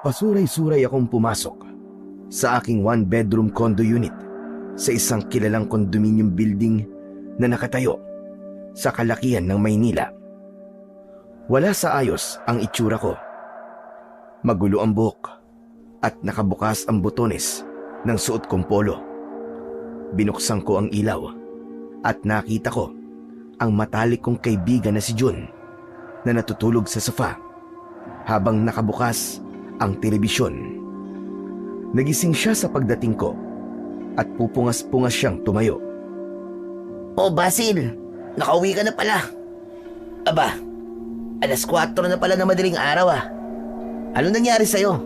Pasuray-suray akong pumasok sa aking one-bedroom condo unit sa isang kilalang condominium building na nakatayo sa kalakihan ng Maynila. Wala sa ayos ang itsura ko. Magulo ang buhok at nakabukas ang botones ng suot kong polo. Binuksan ko ang ilaw at nakita ko ang matalik kong kaibigan na si Jun na natutulog sa sofa habang nakabukas ang telebisyon. Nagising siya sa pagdating ko at pupungas-pungas siyang tumayo. Oh, Basil, nakauwi ka na pala. Aba, 4:00 na pala na madaling araw ah. Ano nangyari sa'yo?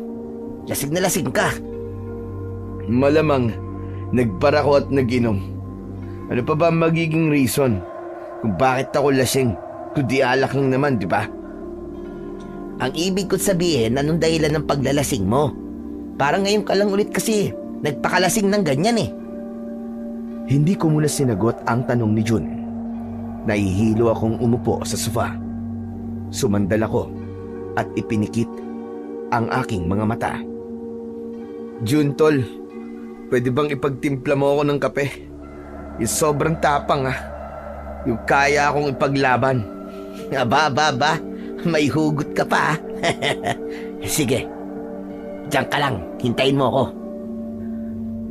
Lasing na lasing ka. Malamang nagparako at nag-inom. Ano pa ba magiging reason kung bakit ako lasing? Kundi alak lang naman, di ba? Ang ibig ko sabihin, anong dahilan ng paglalasing mo? Parang ngayon ka lang ulit kasi nagpakalasing ng ganyan eh. Hindi ko muna sinagot ang tanong ni Jun. Nahihilo akong umupo sa sofa. Sumandal ako at ipinikit ang aking mga mata. Jun, tol, pwede bang ipagtimpla mo ako ng kape? Yung sobrang tapang ah. Yung kaya akong ipaglaban. Aba, may hugot ka pa ah. Sige, diyan ka lang, hintayin mo ako.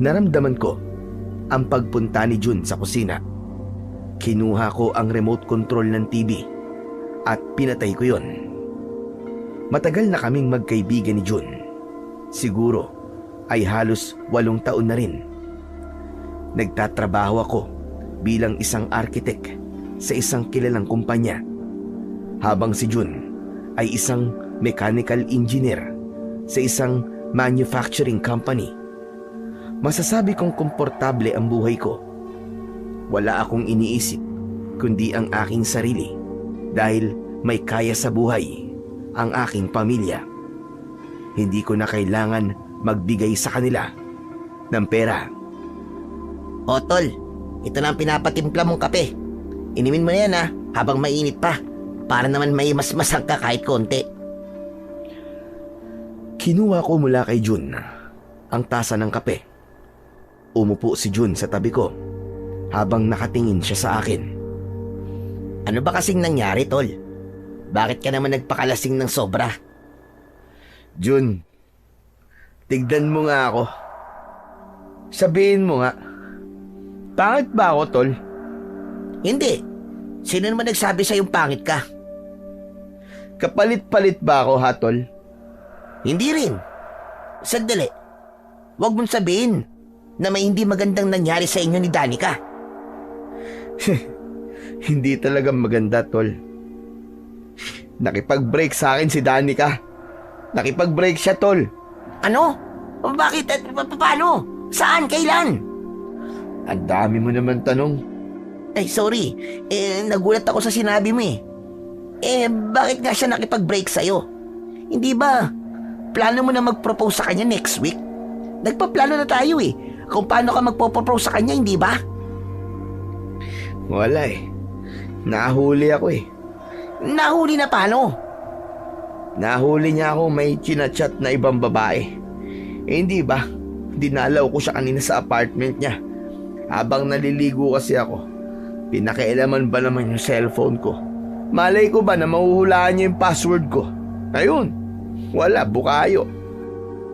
Naramdaman ko ang pagpunta ni Jun sa kusina. Kinuha ko ang remote control ng TV at pinatay ko yon. Matagal na kaming magkaibigan ni Jun. Siguro ay halos 8 taon na rin. Nagtatrabaho ako bilang isang architect sa isang kilalang kumpanya, habang si Jun ay isang mechanical engineer sa isang manufacturing company. Masasabi kong komportable ang buhay ko. Wala akong iniisip kundi ang aking sarili dahil may kaya sa buhay ang aking pamilya. Hindi ko na kailangan magbigay sa kanila ng pera. O tol, ito na ang pinapatimpla mong kape. Inumin mo na yan ha, habang mainit pa, para naman may masmasang ka kahit konti. Kinuha ko mula kay Jun ang tasa ng kape. Umupo si Jun sa tabi ko habang nakatingin siya sa akin. Ano ba kasing nangyari, tol? Bakit ka naman nagpakalasing ng sobra? Jun, tignan mo nga ako. Sabihin mo nga, pangit ba ako, tol? Hindi. Sino naman nagsabi sa'yong pangit ka? Kapalit-palit ba ako, ha, tol? Hindi rin. Sandali. Huwag mong sabihin na may hindi magandang nangyari sa inyo ni Danica. Hindi talaga maganda, tol. Nakipag-break sa akin si Danica. Nakipag-break siya, tol. Ano? Bakit at paano? Saan? Kailan? Ang dami mo naman tanong. Ay, sorry. Nagulat ako sa sinabi mo eh. Bakit nga siya nakipag-break sa'yo? Hindi ba plano mo na mag-propose sa kanya next week? Nagpaplano na tayo eh. Kung paano ka magpo-propose sa kanya, hindi ba? Wala eh. Nahuli ako eh. Nahuli na paano? Nahuli niya ako may chinachat na ibang babae. Hindi ba? Dinalaw ko siya kanina sa apartment niya. Habang naliligo kasi ako, pinakialaman ba naman yung cellphone ko? Malay ko ba na mahuhulaan niya yung password ko? Ayun, wala, bukayo.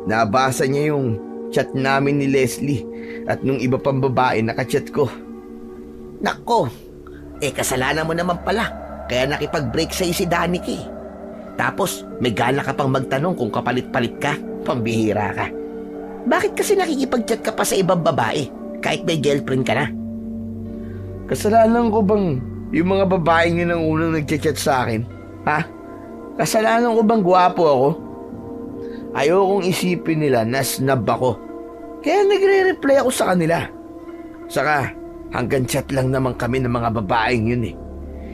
Nabasa niya yung chat namin ni Leslie at nung iba pang babae nakachat ko. Nako, kasalanan mo naman pala. Kaya nakipag-break sa'yo si Danica eh. Tapos may gana ka pang magtanong kung kapalit-palit ka. Pambihira ka. Bakit kasi nakikipag-chat ka pa sa ibang babae kahit may girlfriend ka na? Kasalanan ko bang yung mga babaeng yun ang unang nag-chat sa akin? Ha? Kasalanan ko bang gwapo ako? Ayokong isipin nila na snub ako. Kaya nagre-reply ako sa kanila. Saka hanggang chat lang naman kami ng mga babaeng yun eh.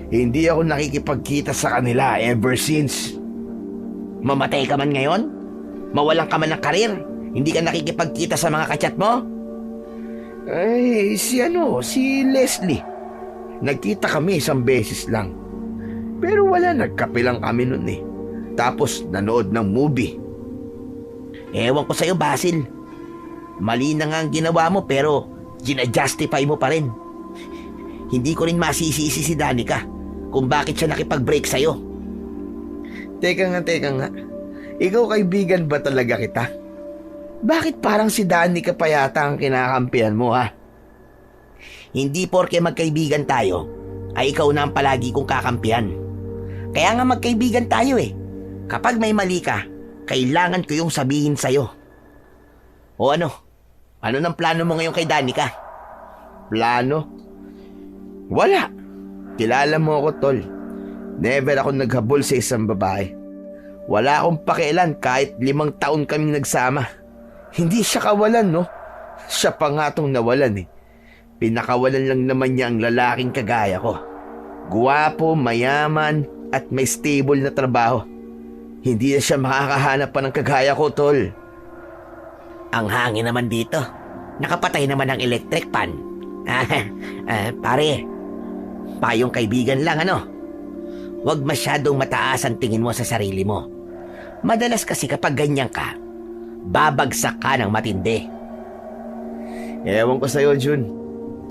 Hindi ako nakikipagkita sa kanila ever since. Mamatay ka man ngayon? Mawalan ka man ng karir? Hindi ka nakikipagkita sa mga kachat mo? Ay, si Leslie. Nagkita kami isang beses lang. Pero wala, nagkape lang kami nun eh. Tapos nanood ng movie. Ewan ko sa'yo, Basil. Mali na nga ang ginawa mo pero gina-justify mo pa rin. Hindi ko rin masisisi si Danica kung bakit siya nakipag-break sa'yo. Teka nga. Ikaw kaibigan ba talaga kita? Bakit parang si Danica pa yata ang kinakampihan mo, ha? Hindi porke magkaibigan tayo, ay ikaw na ang palagi kong kakampihan. Kaya nga magkaibigan tayo eh. Kapag may mali ka, kailangan ko yung sabihin sa'yo. O ano? Ano nang plano mo ngayon kay Danica? Plano? Wala. Kilala mo ako, tol. Never ako naghabol sa isang babae. Wala akong pakialam kahit 5 taon kaming nagsama. Hindi siya kawalan, no? Siya pa nga tong nawalan eh. Pinakawalan lang naman niya ang lalaking kagaya ko. Guwapo, mayaman, at may stable na trabaho. Hindi na siya makakahanap pa ng kagaya ko, tol. Ang hangin naman dito. Nakapatay naman ang electric fan. Pare, payong kaibigan lang ano? Huwag masyadong mataas ang tingin mo sa sarili mo. Madalas kasi kapag ganyan ka, babagsak ka ng matindi. Ewan ko sa'yo, Jun.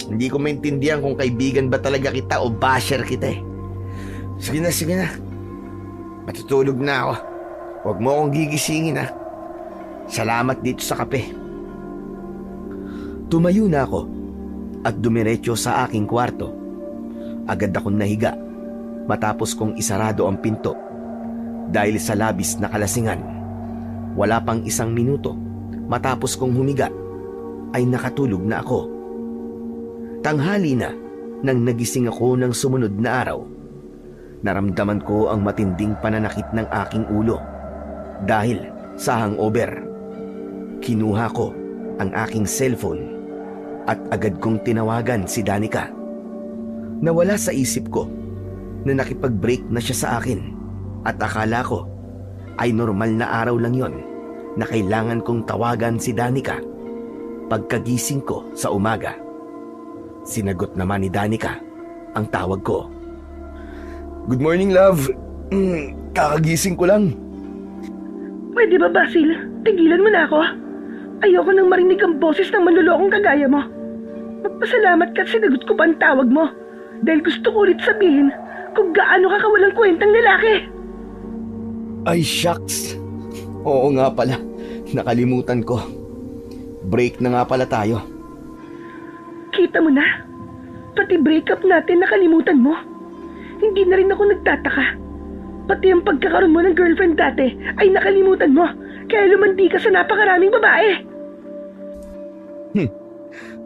Hindi ko maintindihan kung kaibigan ba talaga kita o basher kita eh. Sige na. Matutulog na ako. Huwag mo akong gigisingin, ha. Salamat dito sa kape. Tumayo na ako at dumiretso sa aking kwarto. Agad akong nahiga matapos kong isarado ang pinto dahil sa labis na kalasingan. Wala pang 1 minuto matapos kong humiga ay nakatulog na ako. Tanghali na nang nagising ako ng sumunod na araw. Naramdaman ko ang matinding pananakit ng aking ulo dahil sa hangover. Kinuha ko ang aking cellphone at agad kong tinawagan si Danica. Nawala sa isip ko na nakipag-break na siya sa akin at akala ko ay normal na araw lang yon na kailangan kong tawagan si Danica pagkagising ko sa umaga. Sinagot naman ni Danica ang tawag ko. Good morning, love. Kakagising ko lang. Pwede ba, Basil? Tigilan mo na ako. Ayoko nang marinig ang boses ng manlolokong kagaya mo. Magpasalamat ka at sinagot ko pa ang tawag mo. Dahil gusto ko ulit sabihin kung gaano ka kawalang kwentang lalaki. Ay, shucks. Oo nga pala. Nakalimutan ko. Break na nga pala tayo. Kita mo na? Pati breakup natin nakalimutan mo. Hindi na rin ako nagtataka. Pati ang pagkakaroon mo ng girlfriend dati ay nakalimutan mo. Kaya lumandi ka sa napakaraming babae.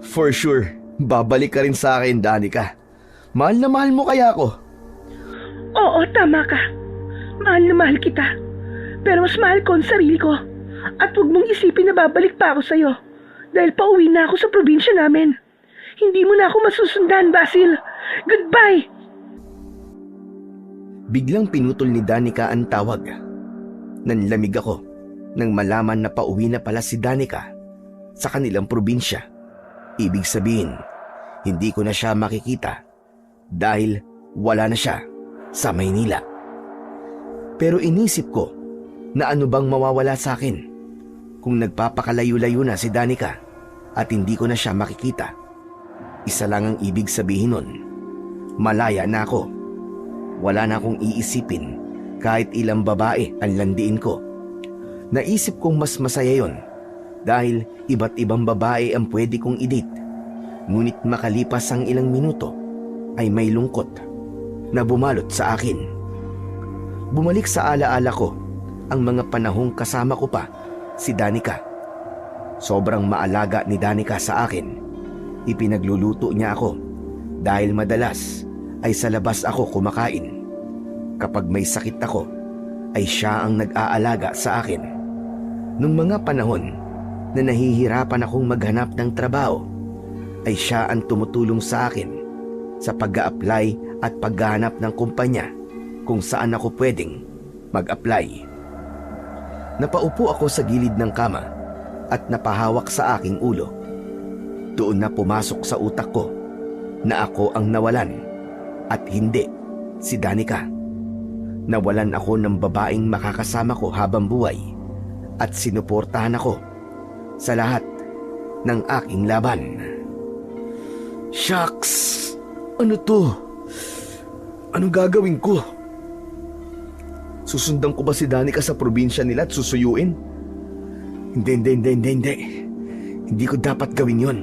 For sure, babalik ka rin sa akin, Danica. Mahal na mahal mo kaya ako? Oo, tama ka. Mahal na mahal kita. Pero mas mahal ko ang sarili ko. At huwag mong isipin na babalik pa ako sa'yo. Dahil pauwi na ako sa probinsya namin. Hindi mo na ako masusundan, Basil. Goodbye! Biglang pinutol ni Danica ang tawag. Nanlamig ako nang malaman na pauwi na pala si Danica sa kanilang probinsya. Ibig sabihin, hindi ko na siya makikita dahil wala na siya sa Maynila. Pero inisip ko na ano bang mawawala sa akin kung nagpapakalayo-layo na si Danica at hindi ko na siya makikita. Isa lang ang ibig sabihin nun, malaya na ako. Wala na akong iisipin kahit ilang babae ang landiin ko. Naisip kong mas masaya yon dahil iba't ibang babae ang pwede kong i-date. Ngunit makalipas ang ilang minuto ay may lungkot na bumalot sa akin. Bumalik sa alaala ko ang mga panahong kasama ko pa si Danica. Sobrang maalaga ni Danica sa akin. Ipinagluluto niya ako dahil madalas ay sa labas ako kumakain. Kapag may sakit ako, ay siya ang nag-aalaga sa akin. Nung mga panahon na nahihirapan akong maghanap ng trabaho, ay siya ang tumutulong sa akin sa pag-a-apply at paghahanap ng kumpanya kung saan ako pwedeng mag-apply. Napaupo ako sa gilid ng kama at napahawak sa aking ulo. Doon na pumasok sa utak ko na ako ang nawalan at hindi si Danica. Nawalan ako ng babaeng makakasama ko habang buhay at sinuportahan ako sa lahat ng aking laban. Shucks! Ano to? Anong gagawin ko? Susundan ko ba si Danica sa probinsya nila at susuyuin? Hindi. Hindi ko dapat gawin yon.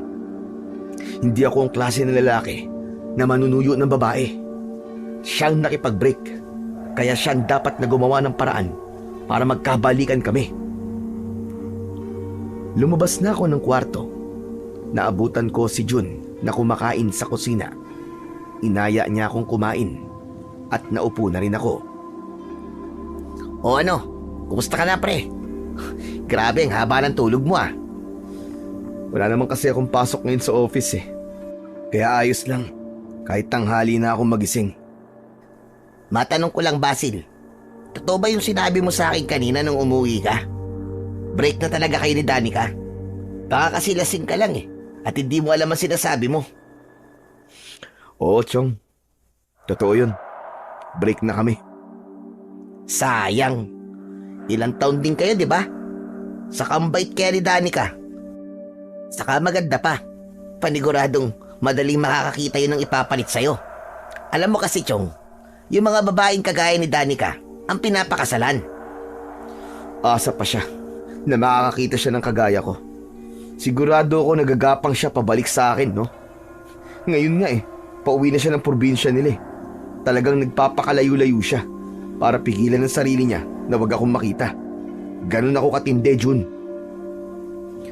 Hindi ako ang klase ng lalaki na manunuyo ng babae. Siyang nakipag-break, kaya siyang dapat na gumawa ng paraan para magkabalikan kami. Lumabas na ako ng kwarto. Naabutan ko si Jun na kumakain sa kusina. Inaya niya akong kumain at naupo na rin ako. O ano, kumusta ka na pre? Grabe ang haba ng tulog mo ah. Wala naman kasi akong pasok ngayon sa office eh. Kaya ayos lang, kahit tanghali na akong magising. Matanong ko lang Basil, totoo ba yung sinabi mo sa akin kanina nung umuwi ka? Break na talaga kayo ni Danica? Baka kasi lasing ka lang eh, at hindi mo alam ang sinasabi mo. Oo, Chong. Totoo yun. Break na kami. Sayang. Ilang taon din kayo, di ba? Saka ang bait kaya ni Danica. Saka maganda pa. Paniguradong madaling makakakita yun ng ipapalit sa'yo. Alam mo kasi, Chong, yung mga babaeng kagaya ni Danica ang pinapakasalan. Asa pa siya na makakakita siya ng kagaya ko. Sigurado ako nagagapang siya pabalik sa akin, no? Ngayon nga eh, pauwi na siya ng probinsya nila eh. Talagang nagpapakalayo-layo siya para pigilan ang sarili niya na wag akong makita. Ganun ako katindi, Jun.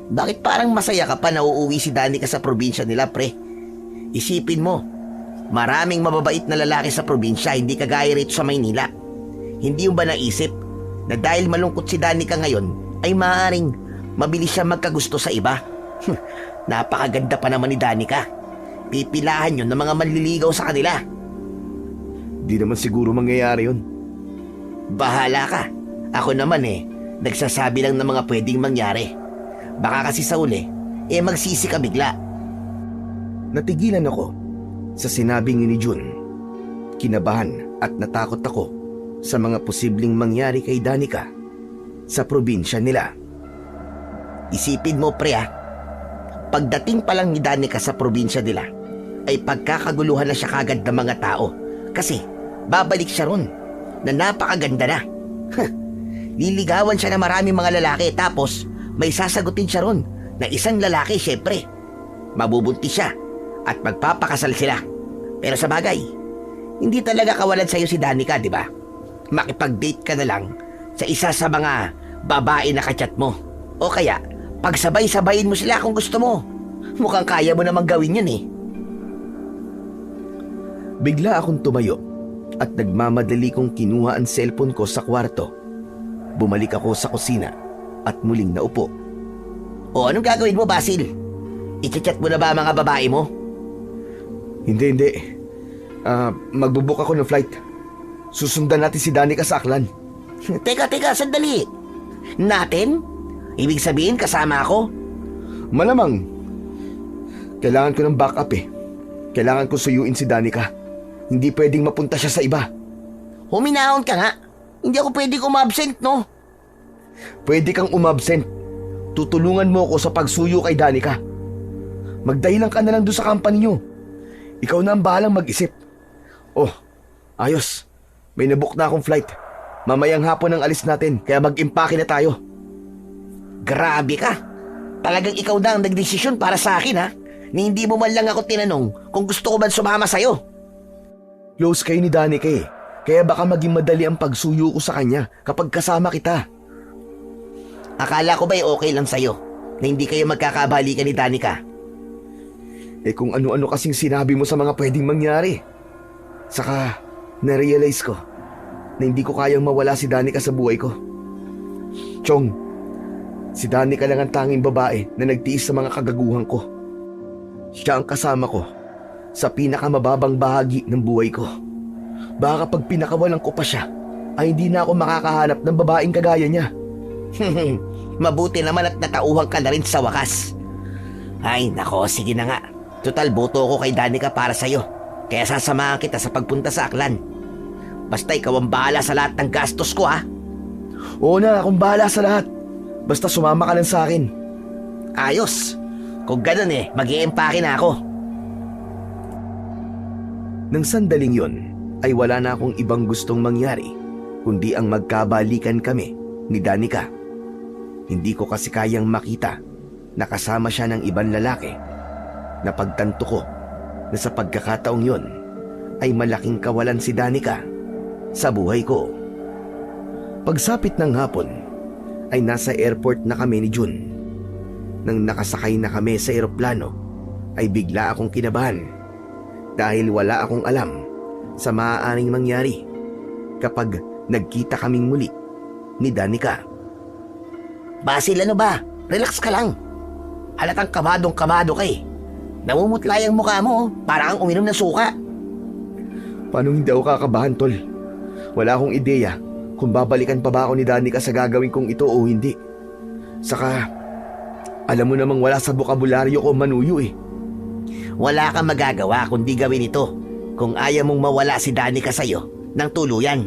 Bakit parang masaya ka pa na uuwi si Danica sa probinsya nila, pre? Isipin mo, maraming mababait na lalaki sa probinsya, hindi kagaya rito sa Maynila. Hindi mo ba naisip na dahil malungkot si Danica ngayon, ay maaaring mabilis siya magkagusto sa iba? Napakaganda pa naman ni Danica. Pipilahan yun ng mga manliligaw sa kanila. Di naman siguro mangyayari yun. Bahala ka. Ako naman nagsasabi lang ng mga pwedeng mangyari. Baka kasi sa uli, magsisi ka bigla. Natigilan ako sa sinabing ni Jun. Kinabahan at natakot ako sa mga posibleng mangyari kay Danica sa probinsya nila. Isipin mo pre pagdating pa lang ni Danica sa probinsya nila, ay pagkakaguluhan na siya kagad ng mga tao. Kasi babalik siya ron na napakaganda na. Liligawan siya ng maraming mga lalaki, tapos may sasagutin siya ron na isang lalaki syempre. Mabubuntis siya at magpapakasal sila. Pero sa bagay, hindi talaga kawalan sa'yo si Danica, di ba? Makipag-date ka na lang sa isa sa mga babae na kachat mo. O kaya, pagsabay-sabayin mo sila kung gusto mo. Mukhang kaya mo namang gawin yun eh. Bigla akong tumayo at nagmamadali kong kinuha ang cellphone ko sa kwarto. Bumalik ako sa kusina at muling naupo. O anong gagawin mo, Basil? I-chat mo na ba ang mga babae mo? Hindi. Magbubook ako ng flight. Susundan natin si Danica sa Aklan. Teka, sandali. Natin? Ibig sabihin kasama ako? Malamang. Kailangan ko ng backup eh. Kailangan ko suyuin si Danica. Hindi pwedeng mapunta siya sa iba. Huminahon ka nga. Hindi ako pwedeng umabsent, no? Pwede kang umabsent. Tutulungan mo ako sa pagsuyo kay Danica. Magdahilan ka na lang doon sa company niyo. Ikaw na ang bahalang mag-isip. Oh, ayos. May nabook na akong flight. Mamayang hapon ang alis natin, kaya mag-impake na tayo. Grabe ka. Talagang ikaw na ang nagdesisyon para sa akin, ha? Ni hindi mo man lang ako tinanong kung gusto ko ba sumama sa'yo. Close kayo ni Danica eh. Kaya baka maging madali ang pagsuyo ko sa kanya kapag kasama kita. Akala ko ba'y okay lang sa'yo na hindi kayo magkakabalikan ni Danica? Kung ano-ano kasing sinabi mo sa mga pwedeng mangyari. Saka, na-realize ko na hindi ko kayang mawala si Danica sa buhay ko. Chong, si Danica lang ang tanging babae na nagtiis sa mga kagaguhan ko. Siya ang kasama ko sa pinakamababang bahagi ng buhay ko. Baka kapag pinakawalan ko pa siya, ay hindi na ako makakahanap ng babaeng kagaya niya. Mabuti naman at natauhan ka na rin sa wakas. Ay nako, sige na nga. Total, boto ko kay Danica para sa'yo. Kaya sasamahan kita sa pagpunta sa Aklan. Basta ikaw ang bahala sa lahat ng gastos ko, ha? Oo na, akong bahala sa lahat. Basta sumama ka lang sa akin. Ayos. Kung ganun mag-iimpake na ako. Nang sandaling yon ay wala na akong ibang gustong mangyari kundi ang magkabalikan kami ni Danica. Hindi ko kasi kayang makita na kasama siya ng ibang lalaki. Napagtanto ko na sa pagkakataong yon ay malaking kawalan si Danica sa buhay ko. Pagsapit ng hapon ay nasa airport na kami ni June. Nang nakasakay na kami sa eroplano ay bigla akong kinabahan dahil wala akong alam sa maaaring mangyari kapag nagkita kaming muli ni Danica. Basil, ano ba? Relax ka lang. Halatang kamadong-kamado ka Namumutlay ang mukha mo, para kang uminom ng suka. Paano hindi ako kakabahan, tol? Wala akong ideya kung babalikan pa ba ako ni Danica sa gagawin kong ito o hindi. Saka, alam mo namang wala sa bokabularyo ko manuyo Wala kang magagawa kundi gawin ito kung ayaw mong mawala si Danica sa'yo ng tuluyan.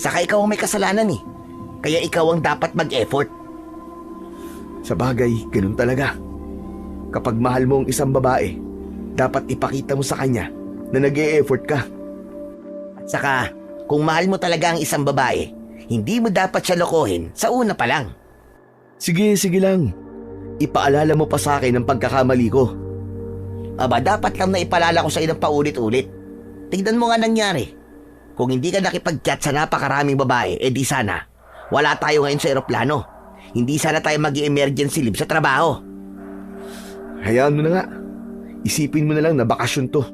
Saka ikaw ang may kasalanan Kaya ikaw ang dapat mag-effort. Sa bagay, ganun talaga. Kapag mahal mo ang isang babae, dapat ipakita mo sa kanya na nag-e-effort ka. At saka, kung mahal mo talaga ang isang babae, hindi mo dapat siya lokohin sa una pa lang. Sige lang. Ipaalala mo pa sa akin ang pagkakamali ko. Aba, dapat lang na ipaalala ko sa iyo ng paulit-ulit. Tignan mo nga nangyari. Kung hindi ka nakipag-chat sa napakaraming babae, di sana wala tayo ngayon sa eroplano. Hindi sana tayo mag-emergency leave sa trabaho. Hayaan mo na nga. Isipin mo na lang na bakasyon to.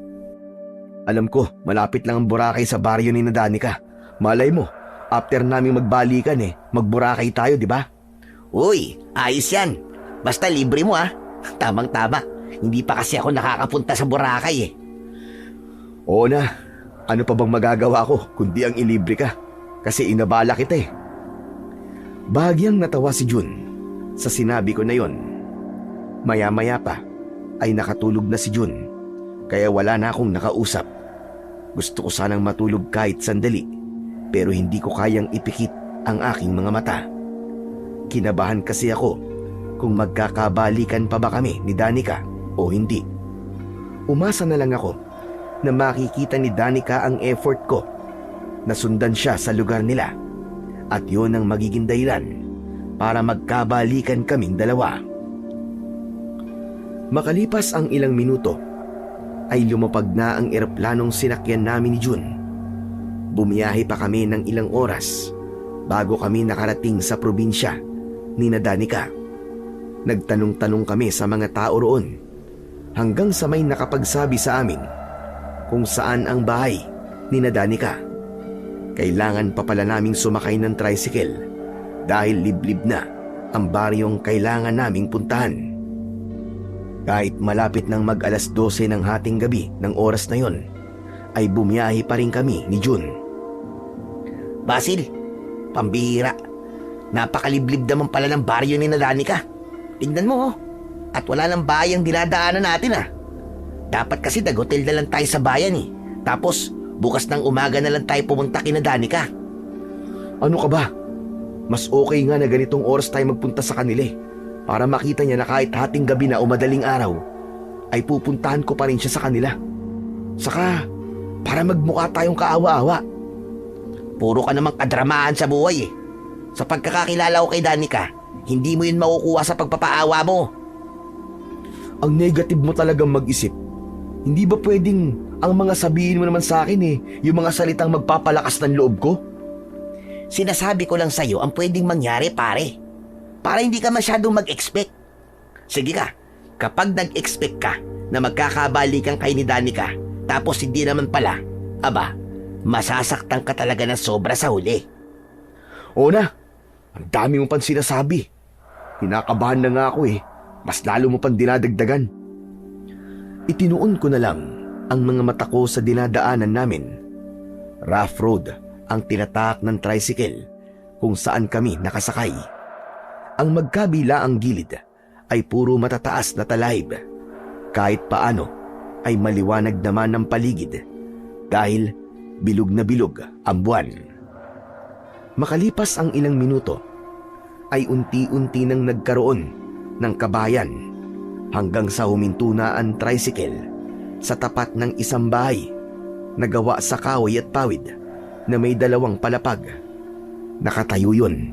Alam ko, malapit lang ang Boracay sa baryo ni Danica. Malay mo, after naming magbalikan mag-Boracay tayo, di ba? Uy, ayos yan. Basta libre mo Tamang-tama. Hindi pa kasi ako nakakapunta sa Boracay Oo na. Ano pa bang magagawa ko kundi ang ilibre ka? Kasi inabala kita Bahagyang natawa si June sa sinabi ko na yon. Maya-maya pa ay nakatulog na si June, kaya wala na akong nakausap. Gusto ko sanang matulog kahit sandali, pero hindi ko kayang ipikit ang aking mga mata. Kinabahan kasi ako kung magkakabalikan pa ba kami ni Danica o hindi. Umasa na lang ako na makikita ni Danica ang effort ko na sundan siya sa lugar nila, at yun ang magiging dahilan para magkabalikan kaming dalawa. Makalipas ang ilang minuto ay lumapag na ang eroplanong sinakyan namin ni June. Bumiyahe pa kami ng ilang oras bago kami nakarating sa probinsya ni Danica. Nagtanong-tanong kami sa mga tao roon hanggang sa may nakapagsabi sa amin kung saan ang bahay ni Danica. Kailangan pa pala naming sumakay ng tricycle dahil liblib na ang baryong kailangan naming puntahan. Kahit malapit ng mag-alas 12 ng hating gabi ng oras na yon, ay bumiyahe pa rin kami ni June. Basil, pambihira. Napakaliblib naman pala ng baryo ni Danica. Tingnan mo At wala nang bayang dinadaanan natin Dapat kasi nag-hotel na lang tayo sa bayan Tapos bukas ng umaga na lang tayo pumunta kina Danica. Ano ka ba? Mas okay nga na ganitong oras tayo magpunta sa kanila para makita niya na kahit hating gabi na o madaling araw ay pupuntahan ko pa rin siya sa kanila. Saka para magmukha tayong kaawa-awa. Puro ka namang kadramahan sa buhay Sa pagkakakilala ko kay Danica, hindi mo yun makukuha sa pagpapaawa mo. Ang negative mo talagang mag-isip. Hindi ba pwedeng ang mga sabihin mo naman sa akin yung mga salitang magpapalakas ng loob ko? Sinasabi ko lang sa'yo ang pwedeng mangyari, pare. Para hindi ka masyadong mag-expect. Sige ka, kapag nag-expect ka na magkakabalikan kay ni Danica, tapos hindi naman pala, aba, masasaktan ka talaga ng sobra sa huli. Oo na, ang dami mo pang sinasabi. Kinakabahan na nga ako mas lalo mo pang dinadagdagan. Itinuon ko na lang ang mga mata ko sa dinadaanan namin. Rough road ang tinatahak ng tricycle kung saan kami nakasakay. Ang magkabila ang gilid ay puro matataas na talahib. Kahit paano ay maliwanag naman ang paligid dahil bilog na bilog ang buwan. Makalipas ang ilang minuto ay unti-unti nang nagkaroon ng kabayan hanggang sa huminto na ang tricycle sa tapat ng isang bahay na gawa sa kahoy at pawid na may 2 palapag. Nakatayo yun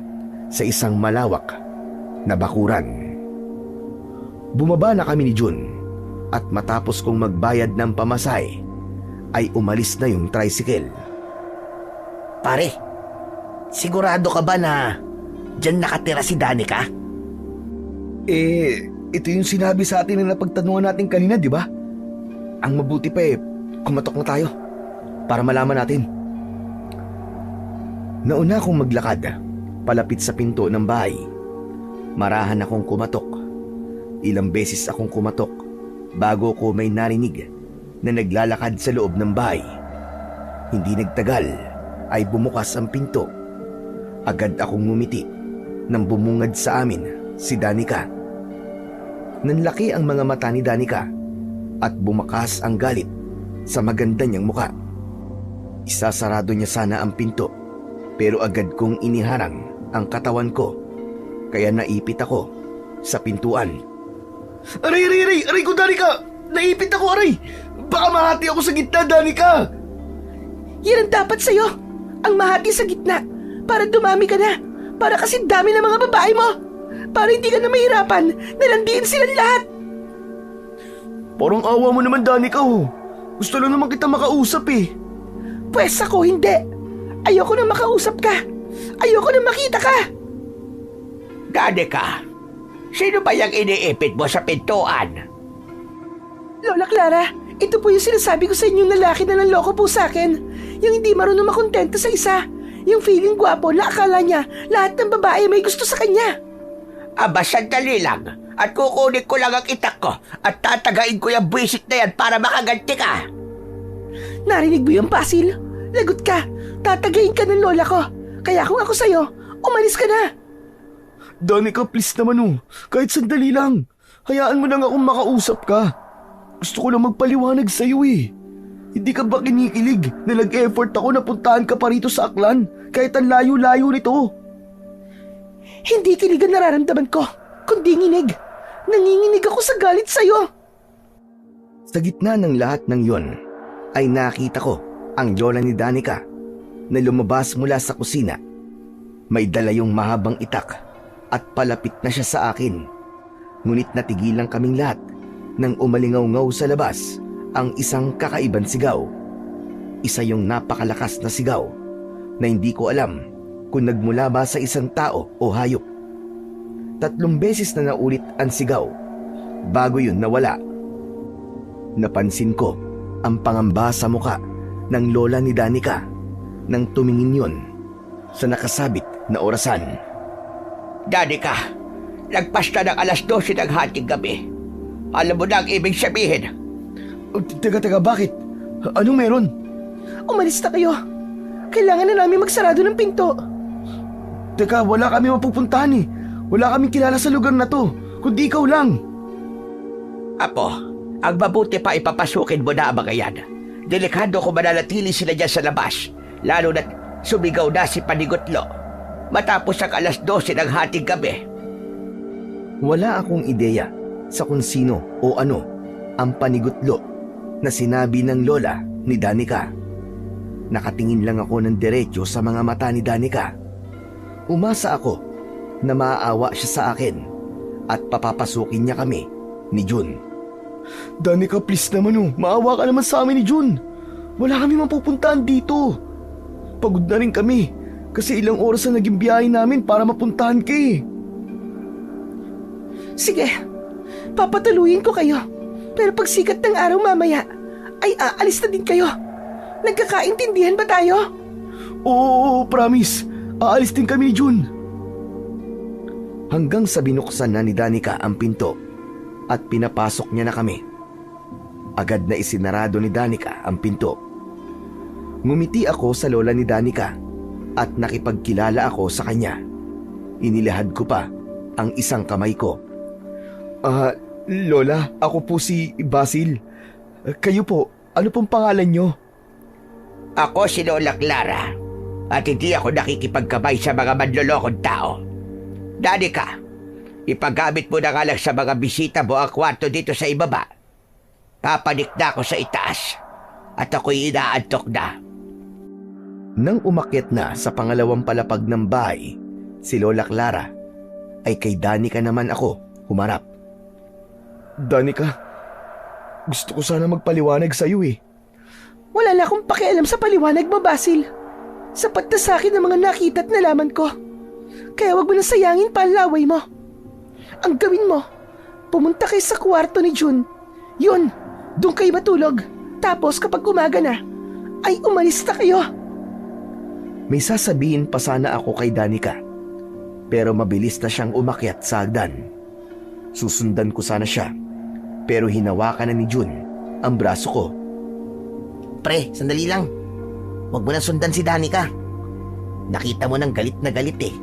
sa isang malawak na bakuran. Bumaba na kami ni Jun at matapos kong magbayad ng pamasahe ay umalis na yung tricycle. Pare, sigurado ka ba na dyan nakatira si Danica? Ito yung sinabi sa atin na napagtanungan natin kanina, di ba? Ang mabuti pa kumatok na tayo para malaman natin. Nauna akong maglakad palapit sa pinto ng bahay. Marahan akong kumatok. Ilang beses akong kumatok bago ko may narinig na naglalakad sa loob ng bahay. Hindi nagtagal ay bumukas ang pinto. Agad akong ngumiti nang bumungad sa amin si Danica. Nanlaki ang mga mata ni Danica at bumakas ang galit sa maganda niyang muka. Isasarado niya sana ang pinto pero agad kong iniharang ang katawan ko kaya naipit ako sa pintuan. Aray ko, Danica! Naipit ako, aray! Baka mahati ako sa gitna, Danica! Yan ang dapat sa'yo. Ang mahati sa gitna. Para dumami ka na. Para kasi dami ng mga babae mo. Para hindi ka na mahirapan na landiin silang lahat. Parang awa mo naman, Danica, oh. Gusto lang naman kita makausap eh. Pwes ako hindi. Ayoko na makausap ka. Ayoko na makita ka. Danica, sino ba yung iniipit mo sa pintuan? Lola Clara, ito po yung sinasabi ko sa inyong lalaki na nanloko po sa akin. Yung hindi marunong makontento sa isa. Yung feeling gwapo na akala niya lahat ng babae may gusto sa kanya. Aba, sandali lang. At kukunin ko lang ang itak ko at tatagain ko yung buwisit na yan para makaganti ka. Narinig mo yung Basil? Lagot ka. Tatagayin ka ng lola ko. Kaya kung ako sa'yo, umalis ka na. Danica, please naman oh. Kahit sandali lang. Hayaan mo lang akong makausap ka. Gusto ko lang magpaliwanag sa'yo eh. Hindi ka ba kinikilig na nag-effort ako na puntahan ka pa rito sa Aklan kahit ang layo-layo nito? Hindi kilig ang nararamdaman ko, kundi nginig. Nanginginig ako sa galit sa'yo. Sa gitna ng lahat ng yon, ay nakita ko ang lola ni Danica na lumabas mula sa kusina. May dala yung mahabang itak at palapit na siya sa akin. Ngunit natigilan kaming lahat nang umalingaw-ngaw sa labas ang isang kakaibang sigaw. Isa yung napakalakas na sigaw na hindi ko alam kung nagmula ba sa isang tao o hayop. 3 beses na naulit ang sigaw bago yun nawala. Napansin ko ang pangamba sa muka ng lola ni Danica nang tumingin yon sa nakasabit na orasan. Danica, lagpas na ng 12:00 ng hating gabi. Alam mo na ang ibig sabihin. Teka, bakit? Anong meron? Umalis na kayo. Kailangan na namin magsarado ng pinto. Teka, wala kami mapupuntahan eh. Wala kaming kilala sa lugar na to, kundi ikaw lang. Apo, ang mabuti pa ipapasukin mo na ang mga yan. Delikado kung mananatili sila dyan sa labas, lalo na't sumigaw na si Panigutlo matapos ang 12:00 ng hating gabi. Wala akong ideya sa kung sino o ano ang Panigutlo na sinabi ng lola ni Danica. Nakatingin lang ako ng diretso sa mga mata ni Danica. Umasa ako na maaawa siya sa akin at papapasukin niya kami ni Jun. Danica, please naman oh. Maawa ka naman sa amin ni Jun. Wala kami mapupuntahan dito. Pagod na rin kami kasi ilang oras na naging biyahe namin para mapuntahan ka eh. Sige, papatuloyin ko kayo. Pero pag sikat ng araw mamaya, ay aalis na din kayo. Nagkakaintindihan ba tayo? Oo, promise. Aalis din kami ni Jun. Hanggang sa binuksan na ni Danica ang pinto at pinapasok niya na kami. Agad na isinarado ni Danica ang pinto. Ngumiti ako sa lola ni Danica at nakipagkilala ako sa kanya. Inilahad ko pa ang isang kamay ko. Lola, ako po si Basil. Kayo po, ano pong pangalan nyo? Ako si Lola Clara at hindi ako nakikipagkabay sa mga manlolokong tao. Danica, ipagamit mo na nga lang sa mga bisita mo ang kwarto dito sa ibaba. Papanik na ako sa itaas at ako'y inaantok na. Nang umakyat na sa pangalawang palapag ng bahay, si Lola Clara, ay kay Danica naman ako humarap. Danica, gusto ko sana magpaliwanag sa'yo eh. Wala na akong pakialam sa paliwanag mo, Basil. Sapat na sa akin ang mga nakita at nalaman ko. Kaya wag mo na sayangin pa ang laway mo. Ang gawin mo, pumunta kayo sa kwarto ni June. Yun, doon kayo matulog. Tapos kapag umaga na, ay umalis na kayo. May sasabihin pa sana ako kay Danica, pero mabilis na siyang umakyat sa hagdan. Susundan ko sana siya, pero hinawakan na ni June ang braso ko. Pre, sandali lang. Huwag mo na sundan si Danica. Nakita mo nang galit na galit eh.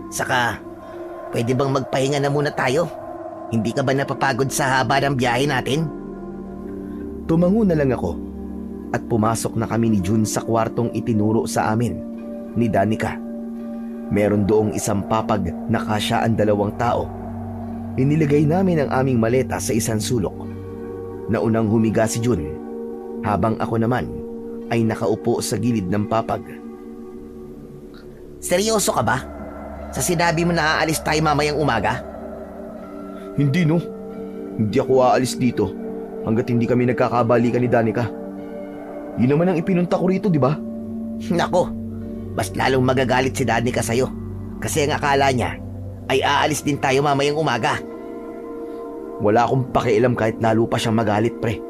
Saka, pwede bang magpahinga na muna tayo? Hindi ka ba napapagod sa haba ng biyahe natin? Tumango na lang ako at pumasok na kami ni June sa kwartong itinuro sa amin ni Danica. Meron doong isang papag na kasya ang 2 tao. Inilagay namin ang aming maleta sa isang sulok. Naunang humiga si June, habang ako naman ay nakaupo sa gilid ng papag. Seryoso ka ba? Sa sinabi mo na aalis tayo mamayang umaga? Hindi no, hindi ako aalis dito hanggat hindi kami nagkakabalikan ni Danica. Yun naman ang ipinunta ko rito, di ba? Nako, mas lalong magagalit si Danica sa'yo. Kasi ang akala niya ay aalis din tayo mamayang umaga. Wala akong pakialam kahit lalo pa siyang magalit, pre.